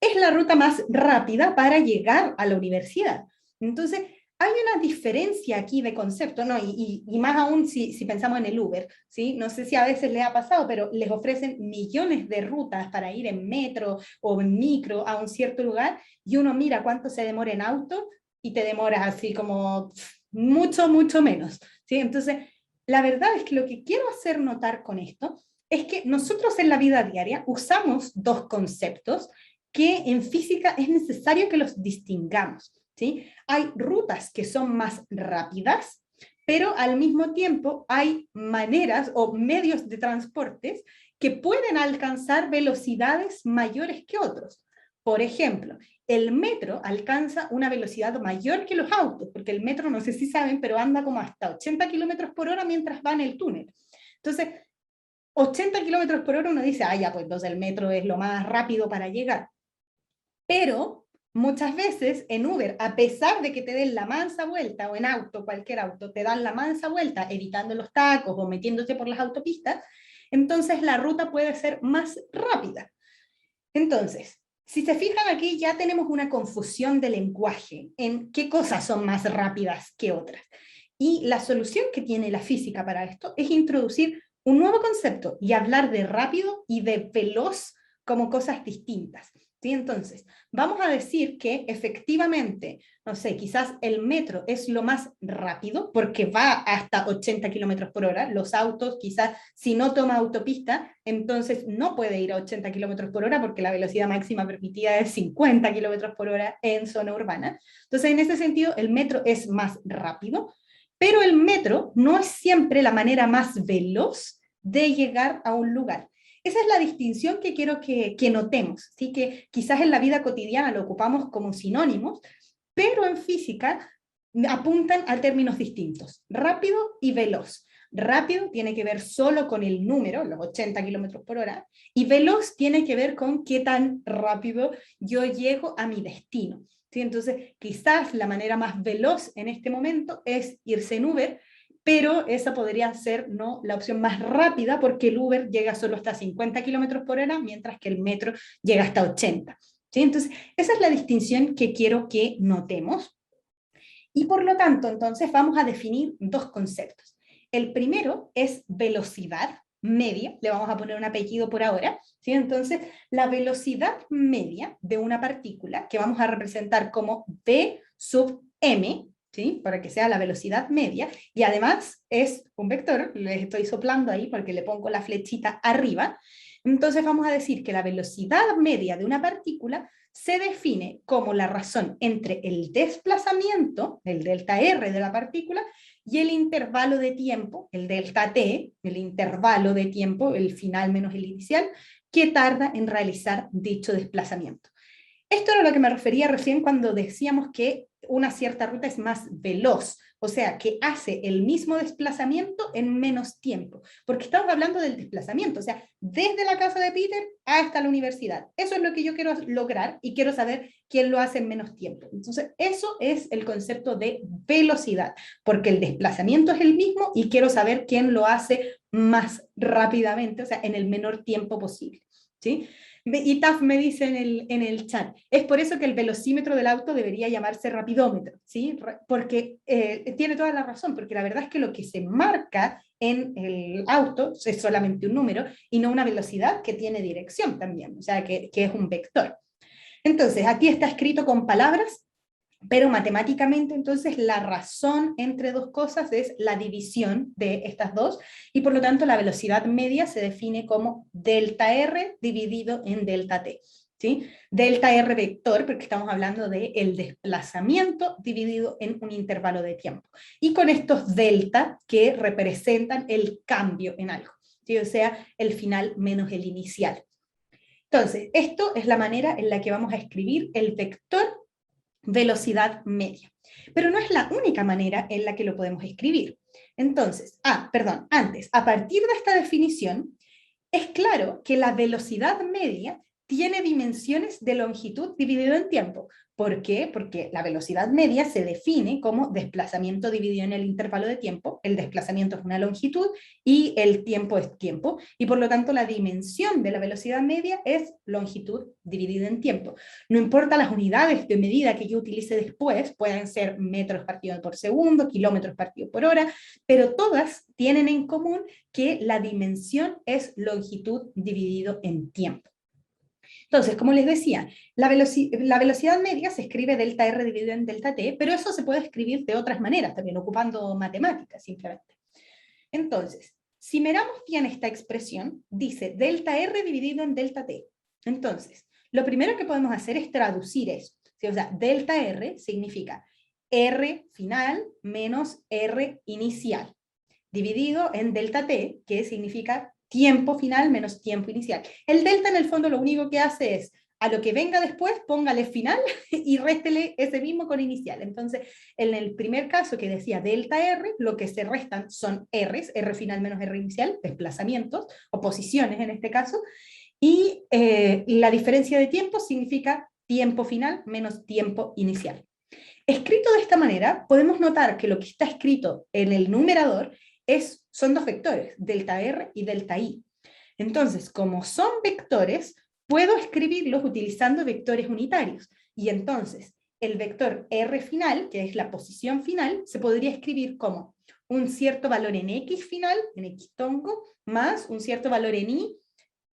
es la ruta más rápida para llegar a la universidad. Entonces, hay una diferencia aquí de concepto, ¿no? Y más aún si pensamos en el Uber, ¿sí? No sé si a veces les ha pasado, pero les ofrecen millones de rutas para ir en metro o en micro a un cierto lugar, y uno mira cuánto se demora en auto y te demoras así como mucho, mucho menos, ¿sí? Entonces, la verdad es que lo que quiero hacer notar con esto es que nosotros en la vida diaria usamos dos conceptos que en física es necesario que los distingamos, ¿sí? Hay rutas que son más rápidas, pero al mismo tiempo hay maneras o medios de transportes que pueden alcanzar velocidades mayores que otros. Por ejemplo, el metro alcanza una velocidad mayor que los autos, porque el metro, no sé si saben, pero anda como hasta 80 kilómetros por hora mientras va en el túnel. Entonces, 80 kilómetros por hora uno dice, ah, ya, pues entonces el metro es lo más rápido para llegar. Pero muchas veces en Uber, a pesar de que te den la mansa vuelta, o en auto, cualquier auto, te dan la mansa vuelta evitando los tacos o metiéndote por las autopistas, entonces la ruta puede ser más rápida. Entonces, si se fijan aquí, ya tenemos una confusión de lenguaje en qué cosas son más rápidas que otras. Y la solución que tiene la física para esto es introducir un nuevo concepto y hablar de rápido y de veloz como cosas distintas, ¿sí? Entonces, vamos a decir que efectivamente, no sé, quizás el metro es lo más rápido porque va hasta 80 kilómetros por hora. Los autos, quizás, si no toma autopista, entonces no puede ir a 80 kilómetros por hora porque la velocidad máxima permitida es 50 kilómetros por hora en zona urbana. Entonces, en ese sentido, el metro es más rápido, pero el metro no es siempre la manera más veloz de llegar a un lugar. Esa es la distinción que quiero que notemos, ¿sí? Que quizás en la vida cotidiana lo ocupamos como sinónimos, pero en física apuntan a términos distintos, rápido y veloz. Rápido tiene que ver solo con el número, los 80 kilómetros por hora, y veloz tiene que ver con qué tan rápido yo llego a mi destino. ¿Sí? Entonces, quizás la manera más veloz en este momento es irse en Uber, pero esa podría ser no la opción más rápida, porque el Uber llega solo hasta 50 kilómetros por hora, mientras que el metro llega hasta 80. ¿Sí? Entonces, esa es la distinción que quiero que notemos. Y por lo tanto, entonces, vamos a definir dos conceptos. El primero es velocidad media, le vamos a poner un apellido por ahora, ¿sí? Entonces, la velocidad media de una partícula, que vamos a representar como v sub m, ¿sí? Para que sea la velocidad media, y además es un vector, les estoy soplando ahí porque le pongo la flechita arriba. Entonces vamos a decir que la velocidad media de una partícula se define como la razón entre el desplazamiento, el delta r de la partícula, y el intervalo de tiempo, el delta t, el intervalo de tiempo, el final menos el inicial, que tarda en realizar dicho desplazamiento. Esto era lo que me refería recién cuando decíamos que una cierta ruta es más veloz, o sea, que hace el mismo desplazamiento en menos tiempo, porque estamos hablando del desplazamiento, o sea, desde la casa de Peter hasta la universidad. Eso es lo que yo quiero lograr y quiero saber quién lo hace en menos tiempo. Entonces, eso es el concepto de velocidad, porque el desplazamiento es el mismo y quiero saber quién lo hace más rápidamente, o sea, en el menor tiempo posible, ¿sí? Y Taf me dice en el chat, es por eso que el velocímetro del auto debería llamarse rapidómetro, ¿sí? Porque tiene toda la razón, porque la verdad es que lo que se marca en el auto es solamente un número y no una velocidad que tiene dirección también, o sea, que es un vector. Entonces, aquí está escrito con palabras, pero matemáticamente entonces la razón entre dos cosas es la división de estas dos, y por lo tanto la velocidad media se define como delta R dividido en delta T. ¿Sí? Delta R vector, porque estamos hablando del desplazamiento dividido en un intervalo de tiempo. Y con estos delta que representan el cambio en algo, ¿sí? O sea, el final menos el inicial. Entonces, esto es la manera en la que vamos a escribir el vector velocidad media. Pero no es la única manera en la que lo podemos escribir. Entonces, antes, a partir de esta definición, es claro que la velocidad media tiene dimensiones de longitud dividido en tiempo. ¿Por qué? Porque la velocidad media se define como desplazamiento dividido en el intervalo de tiempo. El desplazamiento es una longitud y el tiempo es tiempo. Y por lo tanto la dimensión de la velocidad media es longitud dividida en tiempo. No importa las unidades de medida que yo utilice después, pueden ser metros partido por segundo, kilómetros partido por hora, pero todas tienen en común que la dimensión es longitud dividido en tiempo. Entonces, como les decía, la velocidad media se escribe delta R dividido en delta T, pero eso se puede escribir de otras maneras, también ocupando matemáticas simplemente. Entonces, si miramos bien esta expresión, dice delta R dividido en delta T. Entonces, lo primero que podemos hacer es traducir eso. ¿Sí? O sea, delta R significa R final menos R inicial, dividido en delta T, que significa tiempo final menos tiempo inicial. El delta en el fondo lo único que hace es, a lo que venga después, póngale final y réstele ese mismo con inicial. Entonces, en el primer caso que decía delta R, lo que se restan son R's, R final menos R inicial, desplazamientos, o posiciones en este caso, y la diferencia de tiempo significa tiempo final menos tiempo inicial. Escrito de esta manera, podemos notar que lo que está escrito en el numerador son dos vectores, delta R y delta I. Entonces, como son vectores, puedo escribirlos utilizando vectores unitarios. Y entonces, el vector R final, que es la posición final, se podría escribir como un cierto valor en X final, en X tongo, más un cierto valor en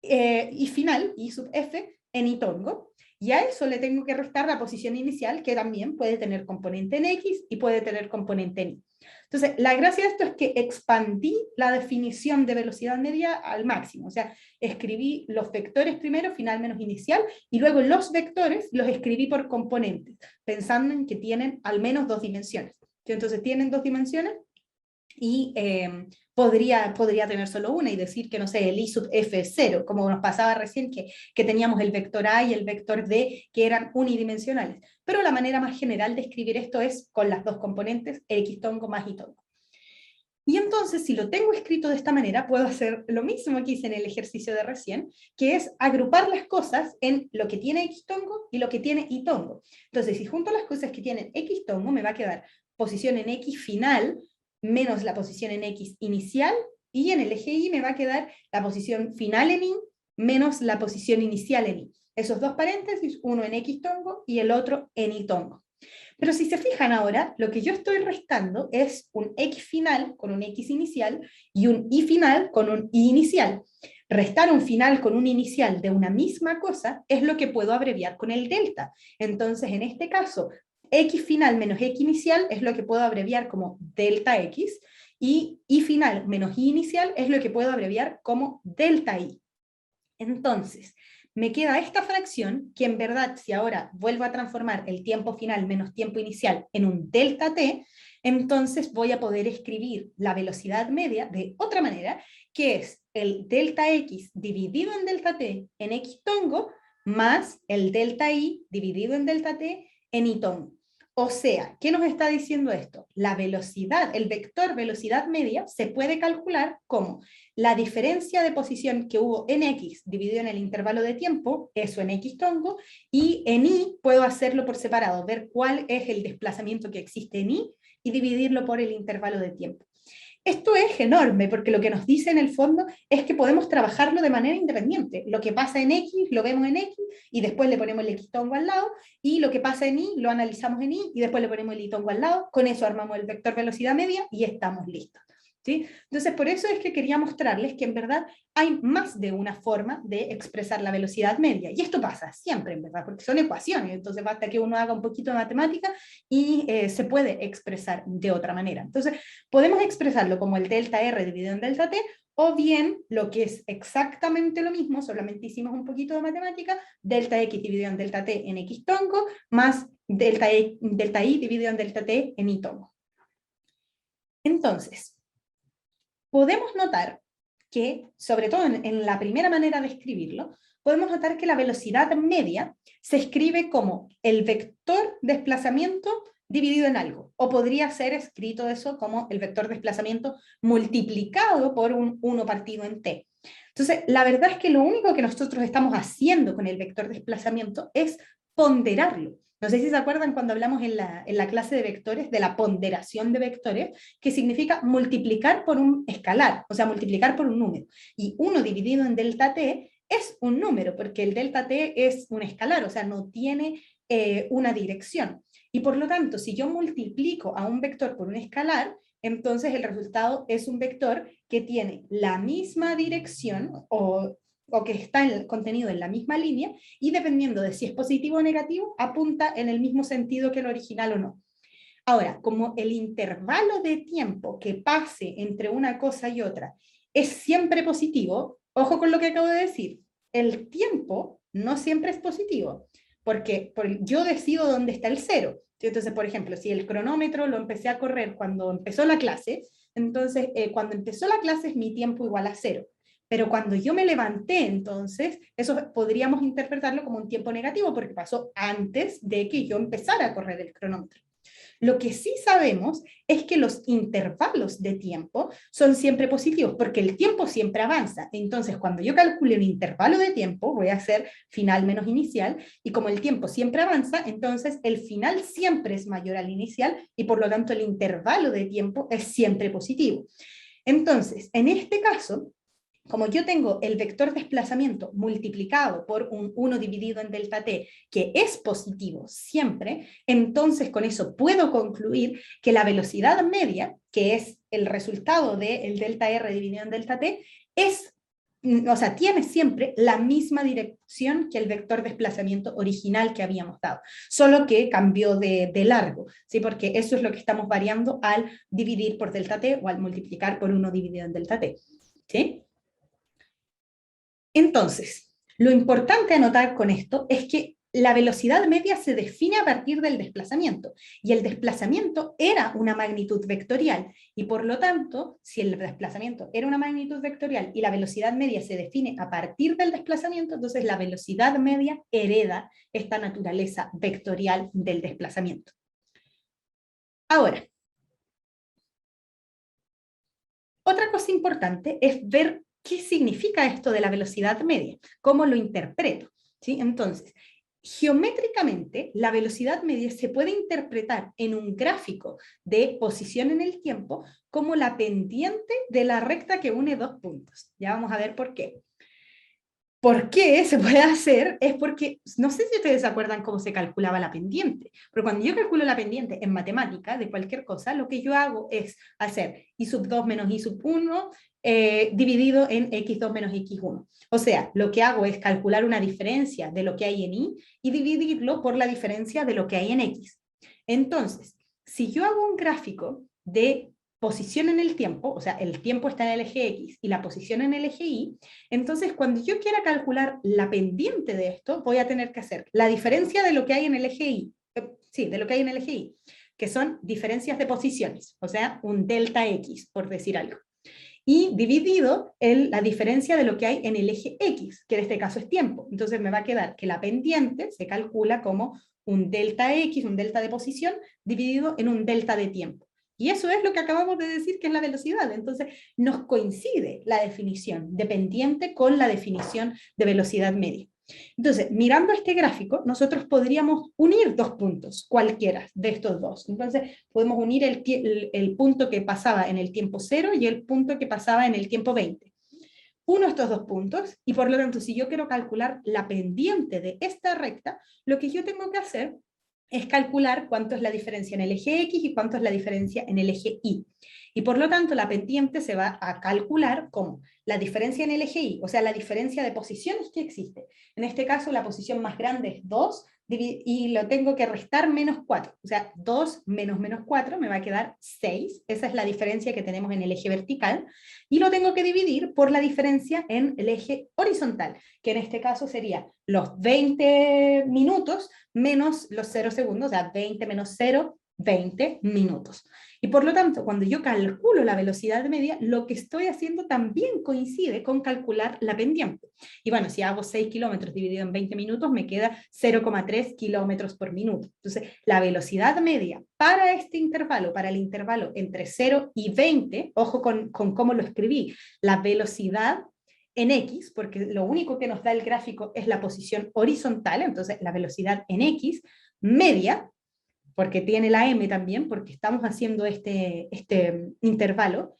Y final, Y sub F, en Y tongo. Y a eso le tengo que restar la posición inicial, que también puede tener componente en X y puede tener componente en Y. Entonces, la gracia de esto es que expandí la definición de velocidad media al máximo. O sea, escribí los vectores primero, final menos inicial, y luego los vectores los escribí por componentes, pensando en que tienen al menos dos dimensiones. Entonces, ¿tienen dos dimensiones? y podría tener solo una y decir que, no sé, el I sub f es 0, como nos pasaba recién que teníamos el vector A y el vector D que eran unidimensionales. Pero la manera más general de escribir esto es con las dos componentes, X tongo más Y tongo. Y entonces, si lo tengo escrito de esta manera, puedo hacer lo mismo que hice en el ejercicio de recién, que es agrupar las cosas en lo que tiene X tongo y lo que tiene Y tongo. Entonces, si junto las cosas que tienen X tongo, me va a quedar posición en X final menos la posición en X inicial, y en el eje Y me va a quedar la posición final en Y menos la posición inicial en Y. Esos dos paréntesis, uno en X tongo y el otro en Y tongo. Pero si se fijan ahora, lo que yo estoy restando es un X final con un X inicial y un Y final con un Y inicial. Restar un final con un inicial de una misma cosa es lo que puedo abreviar con el delta. Entonces, en este caso, X final menos X inicial es lo que puedo abreviar como delta X, y Y final menos Y inicial es lo que puedo abreviar como delta Y. Entonces, me queda esta fracción que en verdad, si ahora vuelvo a transformar el tiempo final menos tiempo inicial en un delta t, entonces voy a poder escribir la velocidad media de otra manera, que es el delta x dividido en delta t en x tongo más el delta y dividido en delta t en y tongo. O sea, ¿qué nos está diciendo esto? La velocidad, el vector velocidad media se puede calcular como la diferencia de posición que hubo en X dividido en el intervalo de tiempo, eso en X tongo, y en Y puedo hacerlo por separado, ver cuál es el desplazamiento que existe en Y y dividirlo por el intervalo de tiempo. Esto es enorme, porque lo que nos dice en el fondo es que podemos trabajarlo de manera independiente. Lo que pasa en X lo vemos en X y después le ponemos el X tongo al lado, y lo que pasa en Y lo analizamos en Y y después le ponemos el Y tongo al lado. Con eso armamos el vector velocidad media y estamos listos. ¿Sí? Entonces, por eso es que quería mostrarles que en verdad hay más de una forma de expresar la velocidad media. Y esto pasa siempre, en verdad, porque son ecuaciones. Entonces, basta que uno haga un poquito de matemática y se puede expresar de otra manera. Entonces, podemos expresarlo como el delta R dividido en delta T, o bien lo que es exactamente lo mismo, solamente hicimos un poquito de matemática, delta X dividido en delta T en X tongo, más delta Y dividido en delta T en Y tongo. Entonces, podemos notar que, sobre todo en la primera manera de escribirlo, podemos notar que la velocidad media se escribe como el vector desplazamiento dividido en algo, o podría ser escrito eso como el vector desplazamiento multiplicado por un 1 partido en t. Entonces, la verdad es que lo único que nosotros estamos haciendo con el vector desplazamiento es ponderarlo. No sé si se acuerdan cuando hablamos en la clase de vectores, de la ponderación de vectores, que significa multiplicar por un escalar, o sea, multiplicar por un número. Y 1 dividido en delta t es un número, porque el delta t es un escalar, o sea, no tiene una dirección. Y por lo tanto, si yo multiplico a un vector por un escalar, entonces el resultado es un vector que tiene la misma dirección o que está contenido en la misma línea, y dependiendo de si es positivo o negativo, apunta en el mismo sentido que el original o no. Ahora, como el intervalo de tiempo que pase entre una cosa y otra es siempre positivo, ojo con lo que acabo de decir, el tiempo no siempre es positivo, porque yo decido dónde está el cero. Entonces, por ejemplo, si el cronómetro lo empecé a correr cuando empezó la clase, entonces cuando empezó la clase es mi tiempo igual a 0. Pero cuando yo me levanté, entonces, eso podríamos interpretarlo como un tiempo negativo, porque pasó antes de que yo empezara a correr el cronómetro. Lo que sí sabemos es que los intervalos de tiempo son siempre positivos, porque el tiempo siempre avanza. Entonces, cuando yo calcule un intervalo de tiempo, voy a hacer final menos inicial, y como el tiempo siempre avanza, entonces el final siempre es mayor al inicial, y por lo tanto el intervalo de tiempo es siempre positivo. Entonces, en este caso, como yo tengo el vector desplazamiento multiplicado por un 1 dividido en delta t, que es positivo siempre, entonces con eso puedo concluir que la velocidad media, que es el resultado del delta r dividido en delta t, tiene siempre la misma dirección que el vector desplazamiento original que habíamos dado, solo que cambió de largo, ¿sí? Porque eso es lo que estamos variando al dividir por delta t o al multiplicar por 1 dividido en delta t, ¿sí? Entonces, lo importante a notar con esto es que la velocidad media se define a partir del desplazamiento, y el desplazamiento era una magnitud vectorial, y por lo tanto, si el desplazamiento era una magnitud vectorial y la velocidad media se define a partir del desplazamiento, entonces la velocidad media hereda esta naturaleza vectorial del desplazamiento. Ahora, otra cosa importante es ver qué significa esto de la velocidad media, cómo lo interpreto, ¿sí? Entonces, geométricamente, la velocidad media se puede interpretar en un gráfico de posición en el tiempo como la pendiente de la recta que une dos puntos. Ya vamos a ver por qué. ¿Por qué se puede hacer? Es porque, no sé si ustedes se acuerdan cómo se calculaba la pendiente, pero cuando yo calculo la pendiente en matemática de cualquier cosa, lo que yo hago es hacer y sub 2 menos y sub 1 dividido en x2 menos x1. O sea, lo que hago es calcular una diferencia de lo que hay en y dividirlo por la diferencia de lo que hay en x. Entonces, si yo hago un gráfico de posición en el tiempo, o sea, el tiempo está en el eje X y la posición en el eje Y, entonces cuando yo quiera calcular la pendiente de esto, voy a tener que hacer la diferencia de lo que hay en el eje Y, de lo que hay en el eje Y, que son diferencias de posiciones, o sea, un delta X, por decir algo. Y dividido la diferencia de lo que hay en el eje X, que en este caso es tiempo. Entonces me va a quedar que la pendiente se calcula como un delta X, un delta de posición, dividido en un delta de tiempo. Y eso es lo que acabamos de decir que es la velocidad. Entonces nos coincide la definición de pendiente con la definición de velocidad media. Entonces, mirando este gráfico, nosotros podríamos unir dos puntos, cualquiera de estos dos. Entonces, podemos unir el punto que pasaba en el tiempo 0 y el punto que pasaba en el tiempo 20. Uno de estos dos puntos, y por lo tanto, si yo quiero calcular la pendiente de esta recta, lo que yo tengo que hacer es calcular cuánto es la diferencia en el eje X y cuánto es la diferencia en el eje Y. Y por lo tanto, la pendiente se va a calcular como la diferencia en el eje Y, o sea, la diferencia de posiciones que existe. En este caso, la posición más grande es 2, y lo tengo que restar menos 4. O sea, 2 menos menos 4 me va a quedar 6. Esa es la diferencia que tenemos en el eje vertical. Y lo tengo que dividir por la diferencia en el eje horizontal, que en este caso sería los 20 minutos menos los 0 segundos, o sea, 20 menos 0, 20 minutos. Y por lo tanto, cuando yo calculo la velocidad media, lo que estoy haciendo también coincide con calcular la pendiente. Y bueno, si hago 6 kilómetros dividido en 20 minutos, me queda 0,3 kilómetros por minuto. Entonces, la velocidad media para este intervalo, para el intervalo entre 0 y 20, ojo con cómo lo escribí, la velocidad en X, porque lo único que nos da el gráfico es la posición horizontal, entonces la velocidad en X media, porque tiene la M también, porque estamos haciendo este intervalo,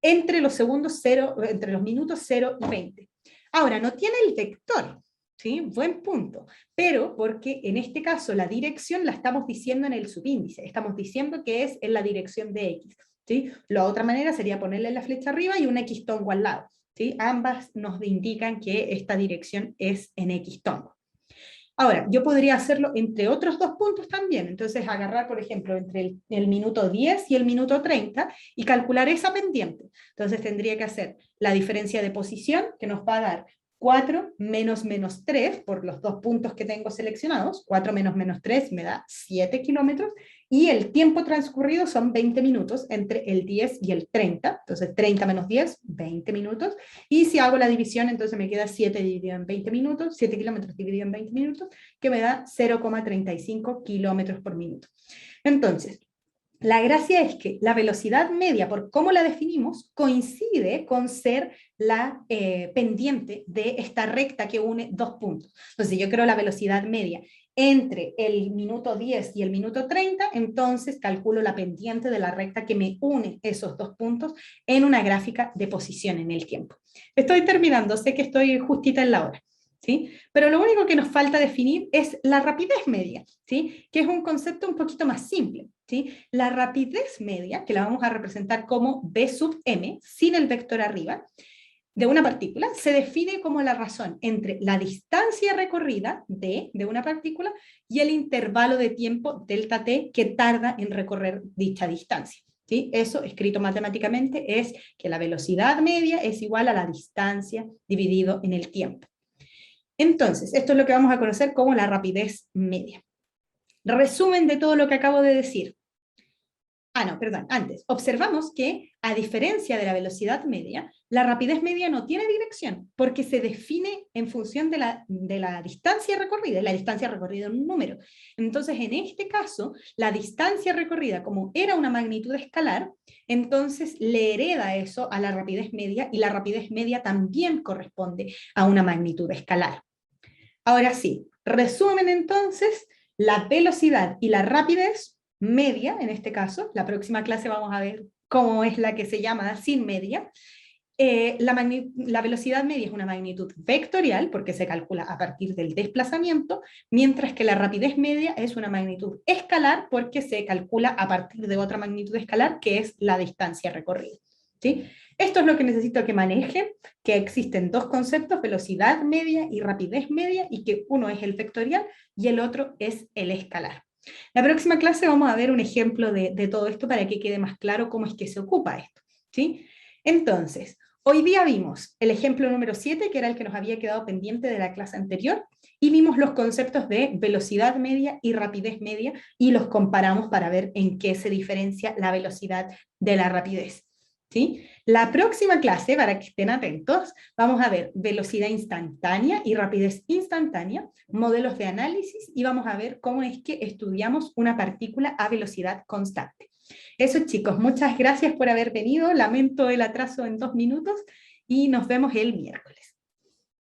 entre los segundos 0, entre los minutos 0 y 20. Ahora, no tiene el vector, ¿sí? Buen punto, pero porque en este caso la dirección la estamos diciendo en el subíndice, estamos diciendo que es en la dirección de X, ¿sí? La otra manera sería ponerle la flecha arriba y un X tongo al lado, ¿sí? Ambas nos indican que esta dirección es en X tongo. Ahora, yo podría hacerlo entre otros dos puntos también, entonces agarrar, por ejemplo, entre el minuto 10 y el minuto 30 y calcular esa pendiente. Entonces tendría que hacer la diferencia de posición, que nos va a dar 4 menos menos 3, por los dos puntos que tengo seleccionados, 4 menos menos 3 me da 7 kilómetros, y el tiempo transcurrido son 20 minutos entre el 10 y el 30, entonces 30 menos 10, 20 minutos, y si hago la división, entonces me queda 7 dividido en 20 minutos, 7 kilómetros dividido en 20 minutos, que me da 0,35 kilómetros por minuto. Entonces, la gracia es que la velocidad media, por cómo la definimos, coincide con ser la pendiente de esta recta que une dos puntos. Entonces, yo creo la velocidad media entre el minuto 10 y el minuto 30, entonces calculo la pendiente de la recta que me une esos dos puntos en una gráfica de posición en el tiempo. Estoy terminando, sé que estoy justita en la hora, ¿sí? Pero lo único que nos falta definir es la rapidez media, ¿sí? Que es un concepto un poquito más simple, ¿sí? La rapidez media, que la vamos a representar como b sub m, sin el vector arriba, de una partícula, se define como la razón entre la distancia recorrida, d, de una partícula, y el intervalo de tiempo, delta t, que tarda en recorrer dicha distancia. ¿Sí? Eso, escrito matemáticamente, es que la velocidad media es igual a la distancia dividido en el tiempo. Entonces, esto es lo que vamos a conocer como la rapidez media. Resumen de todo lo que acabo de decir. Antes, observamos que, a diferencia de la velocidad media, la rapidez media no tiene dirección, porque se define en función de la distancia recorrida, y la distancia recorrida es un número. Entonces, en este caso, la distancia recorrida, como era una magnitud escalar, entonces le hereda eso a la rapidez media, y la rapidez media también corresponde a una magnitud escalar. Ahora sí, resumen entonces, la velocidad y la rapidez media, en este caso, la próxima clase vamos a ver cómo es la que se llama sin media. La velocidad media es una magnitud vectorial, porque se calcula a partir del desplazamiento, mientras que la rapidez media es una magnitud escalar, porque se calcula a partir de otra magnitud escalar, que es la distancia recorrida. ¿Sí? Esto es lo que necesito que manejen, que existen dos conceptos, velocidad media y rapidez media, y que uno es el vectorial y el otro es el escalar. La próxima clase vamos a ver un ejemplo de todo esto para que quede más claro cómo es que se ocupa esto, ¿sí? Entonces, hoy día vimos el ejemplo número 7, que era el que nos había quedado pendiente de la clase anterior, y vimos los conceptos de velocidad media y rapidez media, y los comparamos para ver en qué se diferencia la velocidad de la rapidez. ¿Sí? La próxima clase, para que estén atentos, vamos a ver velocidad instantánea y rapidez instantánea, modelos de análisis, y vamos a ver cómo es que estudiamos una partícula a velocidad constante. Eso, chicos, muchas gracias por haber venido, lamento el atraso en 2 minutos y nos vemos el miércoles.